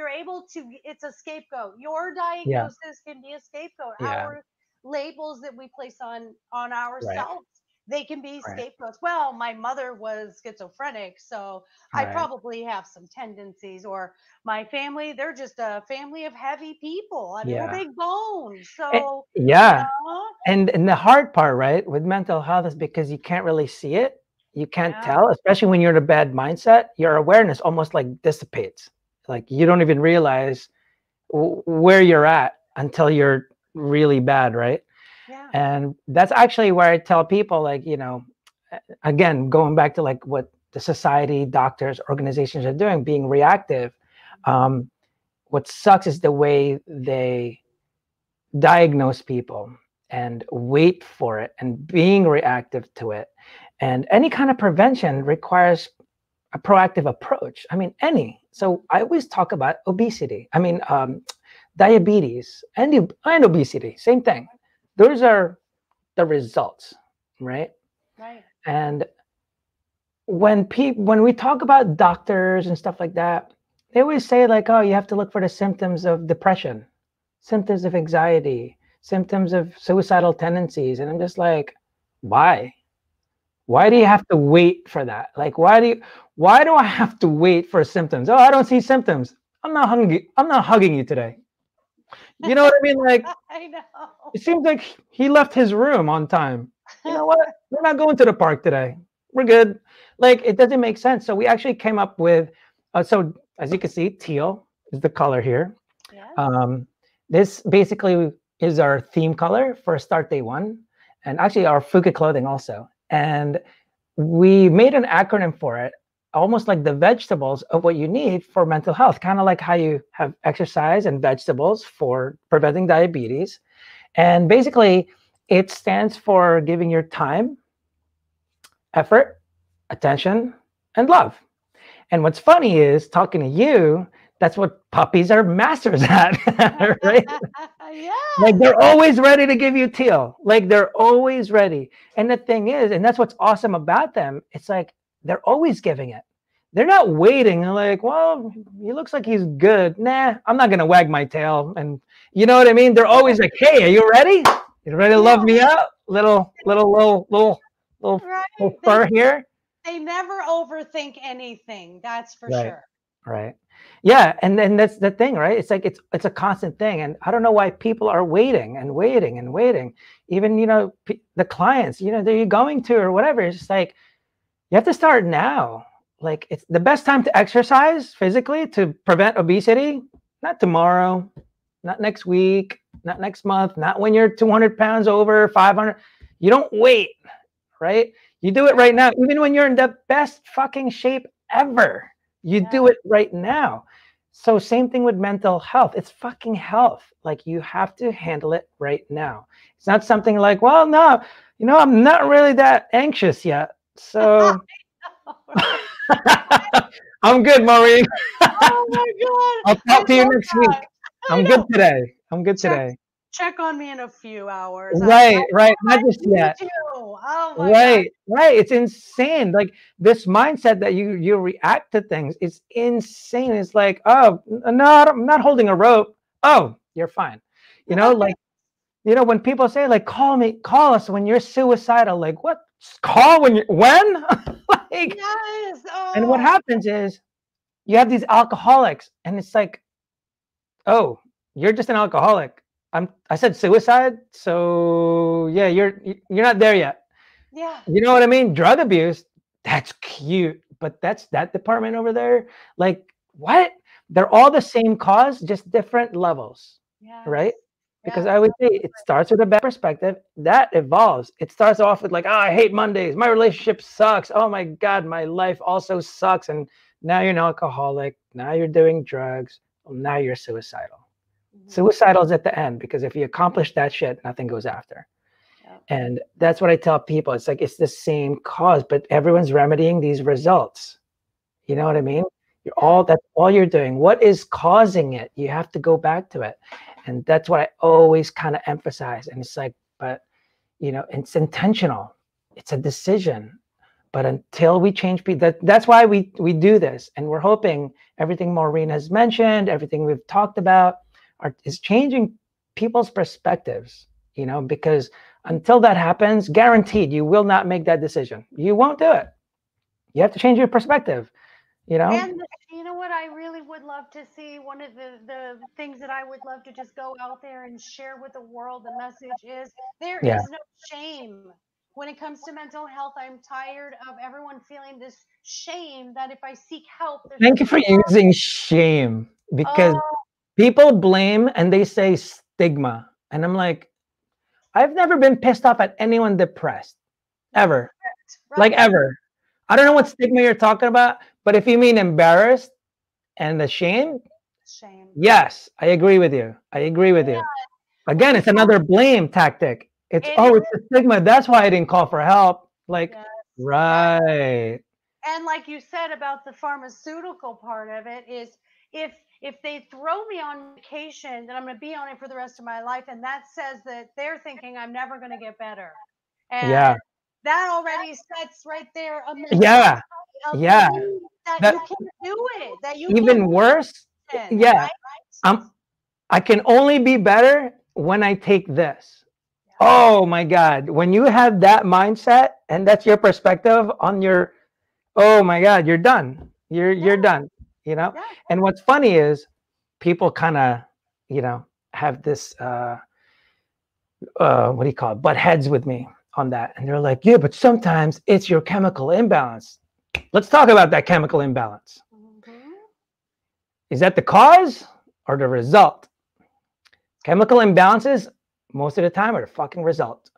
able to, it's a scapegoat. Your Yeah. diagnosis can be a scapegoat. Yeah. Our labels that we place on Right. ourselves, they can be Right. scapegoats. Well, my mother was schizophrenic, so I Right. probably have some tendencies, or my family, they're just a family of heavy people. I mean, we're Yeah. big bones. Eh, So, you yeah. know, And the hard part, right, with mental health is because you can't really see it. You can't yeah, tell, especially when you're in a bad mindset. Your awareness almost like dissipates. Like you don't even realize where you're at until you're really bad, right? yeah, And that's actually where I tell people, like, again, going back to like what the society, doctors, organizations are doing, being reactive. Um, what sucks is the way they diagnose people and wait for it and being reactive to it. And any kind of prevention requires a proactive approach. I mean, any. So I always talk about obesity. I mean, diabetes and obesity, same thing. Those are the results, right? right. And when we talk about doctors and stuff like that, they always say like, oh, you have to look for the symptoms of depression, symptoms of anxiety, symptoms of suicidal tendencies. And I'm just like, why? Why do you Yeah. have to wait for that? Like, why do I have to wait for symptoms? Oh, I don't see symptoms. I'm not hugging you today. You know what I mean? Like, I know. it seems like he left his room on time. You know what? We're not going to the park today. We're good. Like, it doesn't make sense. So we actually came up with, so as you can see, teal is the color here. Yes. Um, this basically is our theme color for Start Day One, and actually our Fuka clothing also. And we made an acronym for it, almost like the vegetables of what you need for mental health, kind of like how you have exercise and vegetables for preventing diabetes. And basically, it stands for giving your time, effort, attention, and love. And what's funny is talking to you, that's what puppies are masters at, right? Like Yes. they're always ready to give you teal. Like they're always ready. And the thing is, and that's what's awesome about them, it's like they're always giving it. They're not waiting. They're like, well, he looks like he's good. Nah, I'm not gonna wag my tail. And you know what I mean? They're always like, hey, are you ready? You ready to love me Yeah. up? Little Right. fur here. They never overthink anything. That's for Right. sure. Right. Yeah, and then that's the thing, right? It's like it's a constant thing, and I don't know why people are waiting and waiting and waiting. Even the clients, that you're going to or whatever. It's just like you have to start now. Like it's the best time to exercise physically to prevent obesity. Not tomorrow, not next week, not next month, not when you're 200 pounds over 500. You don't wait, right? You do it right now, even when you're in the best fucking shape ever. You Yeah. do it right now. So same thing with mental health. It's fucking health. Like you have to handle it right now. It's not something like, well, no, I'm not really that anxious yet. So I'm good, Maureen. Oh my I'll God. I talk to you love next week. that. I I'm good know. today. I'm good Check today. check on me in a few hours. Right, right. I Not just need yet. you. Oh my God. Right, right. It's insane. Like this mindset that you react to things, it's insane. It's like, oh no, I'm not holding a rope. Oh, you're fine. Like when people say like, call us when you're suicidal, like what call when like, Yes. and what Oh, happens is you have these alcoholics, and it's like, oh, you're just an alcoholic. I said suicide, so yeah, you're not there yet. yeah. You know what I mean? Drug abuse, that's cute, but that's that department over there. Like, what? They're all the same cause, just different levels, Yes. right? Because Yes. I would say it starts with a bad perspective, that evolves. It starts off with like, oh, I hate Mondays. My relationship sucks. Oh my God, my life also sucks. And now you're an alcoholic. Now you're doing drugs. Well, now you're suicidal. Mm-hmm. Suicidal is at the end because if you accomplish that shit, nothing goes after. Yep. And that's what I tell people. It's like it's the same cause, but everyone's remedying these results. You know what I mean? You're Yeah. all that's all you're doing. What is causing it? You have to go back to it. And that's what I always kind of emphasize. And it's like, but it's intentional. It's a decision. But until we change people, that's why we do this. And we're hoping everything Maureen has mentioned, everything we've talked about is changing people's perspectives, because until that happens, guaranteed you will not make that decision. You won't do it. You have to change your perspective, you know? And you know what I really would love to see? One of the things that I would love to just go out there and share with the world, the message is there Yeah. is no shame. When it comes to mental health, I'm tired of everyone feeling this shame that if I seek help, there's Thank you something for using shame because wrong. people blame and they say stigma. And I'm like, I've never been pissed off at anyone depressed, Oh, ever. Like, right. ever. I don't know what stigma you're talking about, but if you mean embarrassed and ashamed, Shame. yes, I agree with you. I agree with you. When Again, you it's another blame tactic. It's, it oh, is, it's a stigma. That's why I didn't call for help. Like, yes, yes. right. And like you said about the pharmaceutical part of it is if they throw me on medication, then I'm going to be on it for the rest of my life, and that says that they're thinking I'm never going to get better, Yeah. and that already sets right there a mentality, Yeah. a Yeah. belief that That you can do it, that you can even worse. win, Yeah. right? I'm I can only be better when I take this. Yeah, Oh my God. When you have that mindset and that's your perspective on your, oh my God, you're done. You're yeah, done. You know? yeah. And what's funny is people kind of, have this what do you call it? Butt heads with me on that. And they're like, yeah, but sometimes it's your chemical imbalance. Let's talk about that chemical imbalance. Hmm. Is that the cause or the result? Chemical imbalances, most of the time, are the fucking result.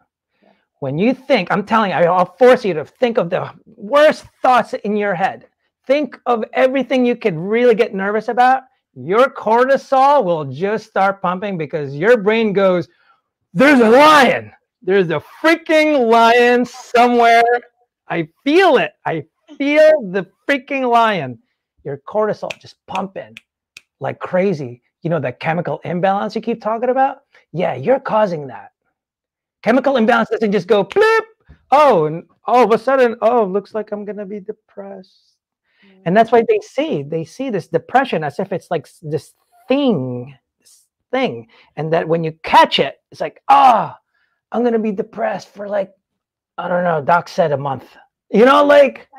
Yeah. When you think, I'm telling you, I'll force you to think of the worst thoughts in your head. Think of everything you could really get nervous about. Your cortisol will just start pumping because your brain goes, there's a lion. There's a freaking lion somewhere. I feel it. I feel the freaking lion. Your cortisol just pumping like crazy. You know, that chemical imbalance you keep talking about? Yeah, you're causing that. Chemical imbalance doesn't just go blip. Oh, and all of a sudden, oh, looks like I'm gonna be depressed. And that's Mhm. why they see this depression as if it's like this thing. And that when you catch it, it's like, oh, I'm gonna be depressed for like, I don't know, Doc said a month. Like,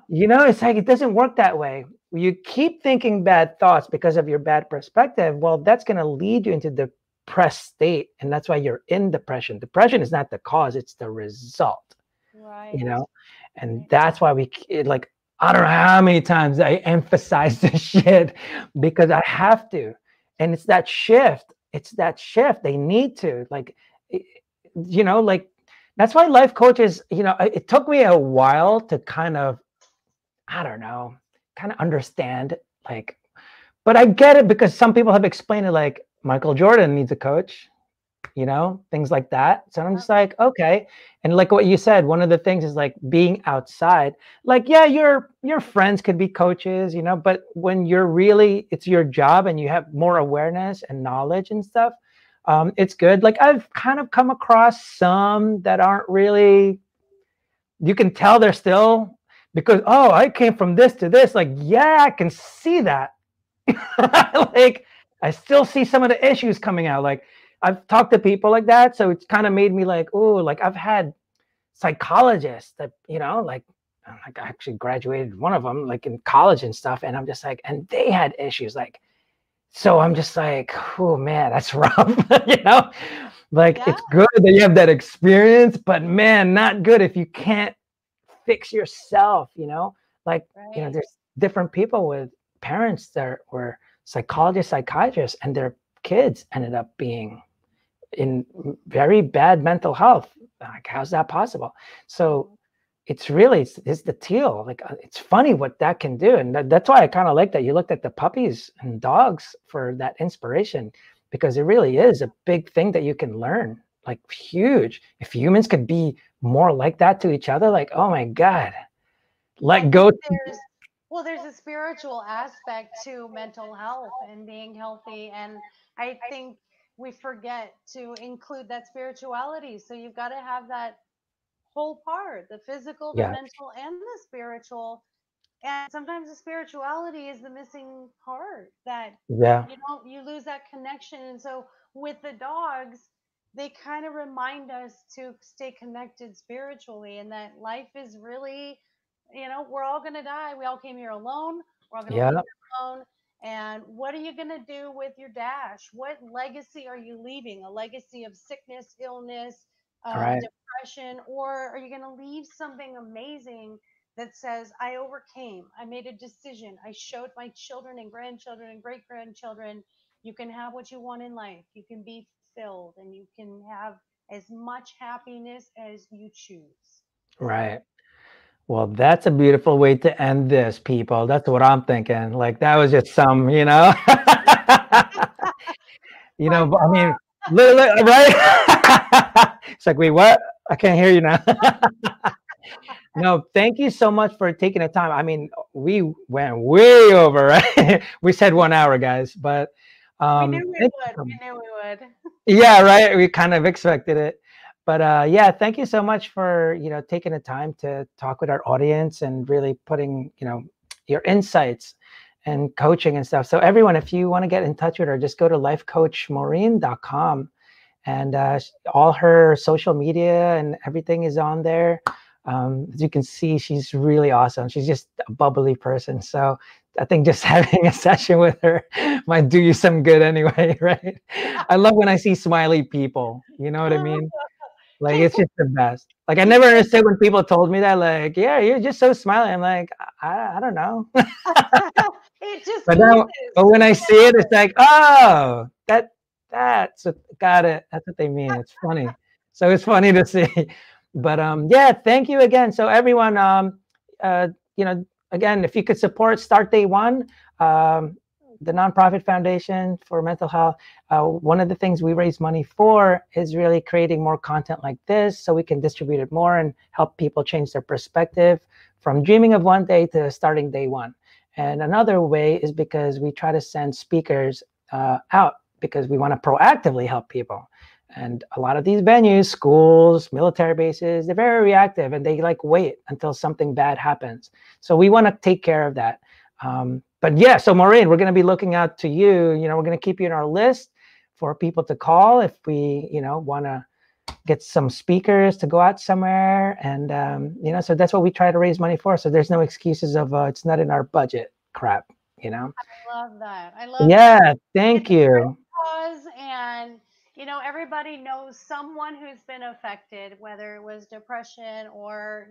it's like it doesn't work that way. You keep thinking bad thoughts because of your bad perspective. Well, that's going to lead you into the depressed state. And that's why you're in depression. Depression is not the cause, it's the result, you Right, know? And right. that's why like, I don't know how many times I emphasize this shit because I have to. And it's that shift. It's that shift. They need to, like, like, that's why life coaches, it took me a while to kind of, I don't know, kind of understand, like, but I get it because some people have explained it, like Michael Jordan needs a coach, things like that. So I'm Yep. just like, okay. And like what you said, one of the things is like being outside. Like, yeah, your friends could be coaches, but when it's your job and you have more awareness and knowledge and stuff, it's good. Like I've kind of come across some that aren't really, you can tell they're still, because, oh, I came from this to this. Like, yeah, I can see that. Like, I still see some of the issues coming out. Like, I've talked to people like that. So it's kind of made me like, oh, like I've had psychologists that, like I actually graduated one of them like in college and stuff. And I'm just like, and they had issues like, so I'm just like, oh man, that's rough. Like Yeah, it's good that you have that experience, but man, not good if you can't fix yourself, like, right. there's different people with parents that were psychologists, psychiatrists, and their kids ended up being in very bad mental health. Like, how's that possible? So Mhm. it's the teal. Like, it's funny what that can do. And that's why I kind of like that you looked at the puppies and dogs for that inspiration, because it really is a big thing that you can learn, like huge. If humans could be more like that to each other, like, oh my God, I let go. think there's a spiritual aspect to mental health and being healthy. And I think we forget to include that spirituality. So you've got to have that whole part, the physical, the Yeah, mental, and the spiritual. And sometimes the spirituality is the missing part that yeah, you lose that connection. And so with the dogs, they kind of remind us to stay connected spiritually, and that life is really, we're all going to die. We all came here alone. We're all going to leave yeah, here alone. And what are you going to do with your dash? What legacy are you leaving? A legacy of sickness, illness, right, depression, or are you going to leave something amazing that says, I overcame, I made a decision, I showed my children and grandchildren and great grandchildren, you can have what you want in life, you can be fulfilled, and you can have as much happiness as you choose. So, right. Well, that's a beautiful way to end this, people. That's what I'm thinking. Like that was just some, my But I mean, God, literally, right? It's like, wait, what? I can't hear you now. No, thank you so much for taking the time. I mean, we went way over, right? We said 1 hour, guys, but we knew we thank you would. so We much. knew we would. Yeah, right. We kind of expected it. But yeah, thank you so much for, taking the time to talk with our audience and really putting, your insights and coaching and stuff. So everyone, if you want to get in touch with her, just go to lifecoachmaureen.com, and all her social media and everything is on there. As you can see, she's really awesome. She's just a bubbly person. So I think just having a session with her might do you some good anyway, right? I love when I see smiley people. You know what I mean? Like it's just the best. Like I never People, understood when people told me that, like, yeah, you're just so smiley. I'm like, I don't know. it just But oozes. now, but when I People see love it, it's like, oh, that's what, got it. That's what they mean. It's funny. So it's funny to see. But yeah, thank you again. So everyone, uh, you know, again, if you could support Start Day One, um, the nonprofit foundation for mental health. One of the things we raise money for is really creating more content like this, so we can distribute it more and help people change their perspective from dreaming of one day to starting day one. And another way is because we try to send speakers out because we want to proactively help people. And a lot of these venues, schools, military bases, they're very reactive and they like wait until something bad happens. So we want to take care of that. But yeah, so Maureen, we're going to be looking out to you. We're going to keep you in our list for people to call if we, want to get some speakers to go out somewhere. And, so that's what we try to raise money for. So there's no excuses of it's not in our budget crap. I love that. I love that. Yeah, It's thank a great you. cause, and everybody knows someone who's been affected, whether it was depression or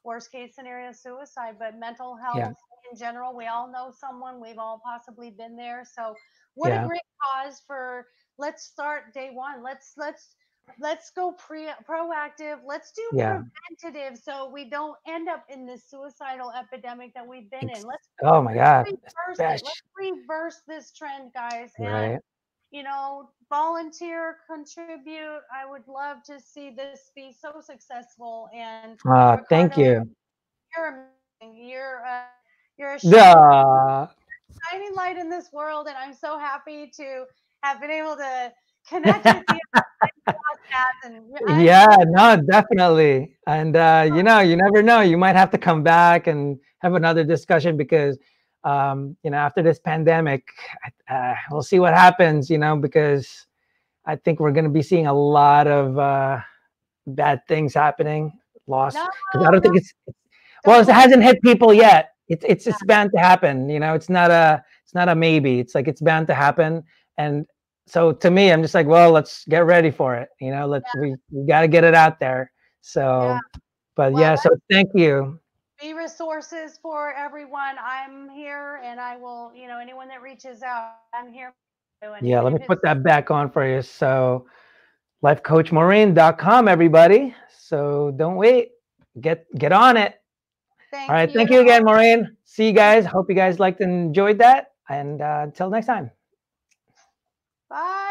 worst case scenario suicide, but mental Yeah, health in general. We all know someone. We've all possibly been there. So what a yeah, great cause for. Let's start day one. Let's go proactive. Let's do yeah. preventative so we don't end up in this suicidal epidemic that we've been in. Ex- Let's oh my God. reverse it. Let's Especially, reverse this trend, guys, and right. volunteer, contribute. I would love to see this be so successful. And Thank Ricardo, you. you're amazing. You're a Duh. shining light in this world, and I'm so happy to have been able to connect with you on podcast. And I'm Yeah, no, definitely. And you never know. You might have to come back and have another discussion because after this pandemic, we'll see what happens, because I think we're going to be seeing a lot of bad things happening, loss. No, Because I don't no, think well, don't it let hasn't hit people it. yet. It's bound to happen. You know, it's not a maybe. It's like it's bound to happen. And so to me, I'm just like, well, let's get ready for it. You know, we got to get it out there. Yeah. So, but Well, yeah. So thank you. be resources for everyone. I'm here, and I will, anyone that reaches out, I'm here for you. And Yeah, even let if me it's put that back on for you. So lifecoachmaureen.com, everybody. So don't wait. Get on it. All thank right. you. Thank you again, Maureen. See you Thank guys. you. Hope you guys liked and enjoyed that. And until next time. Bye.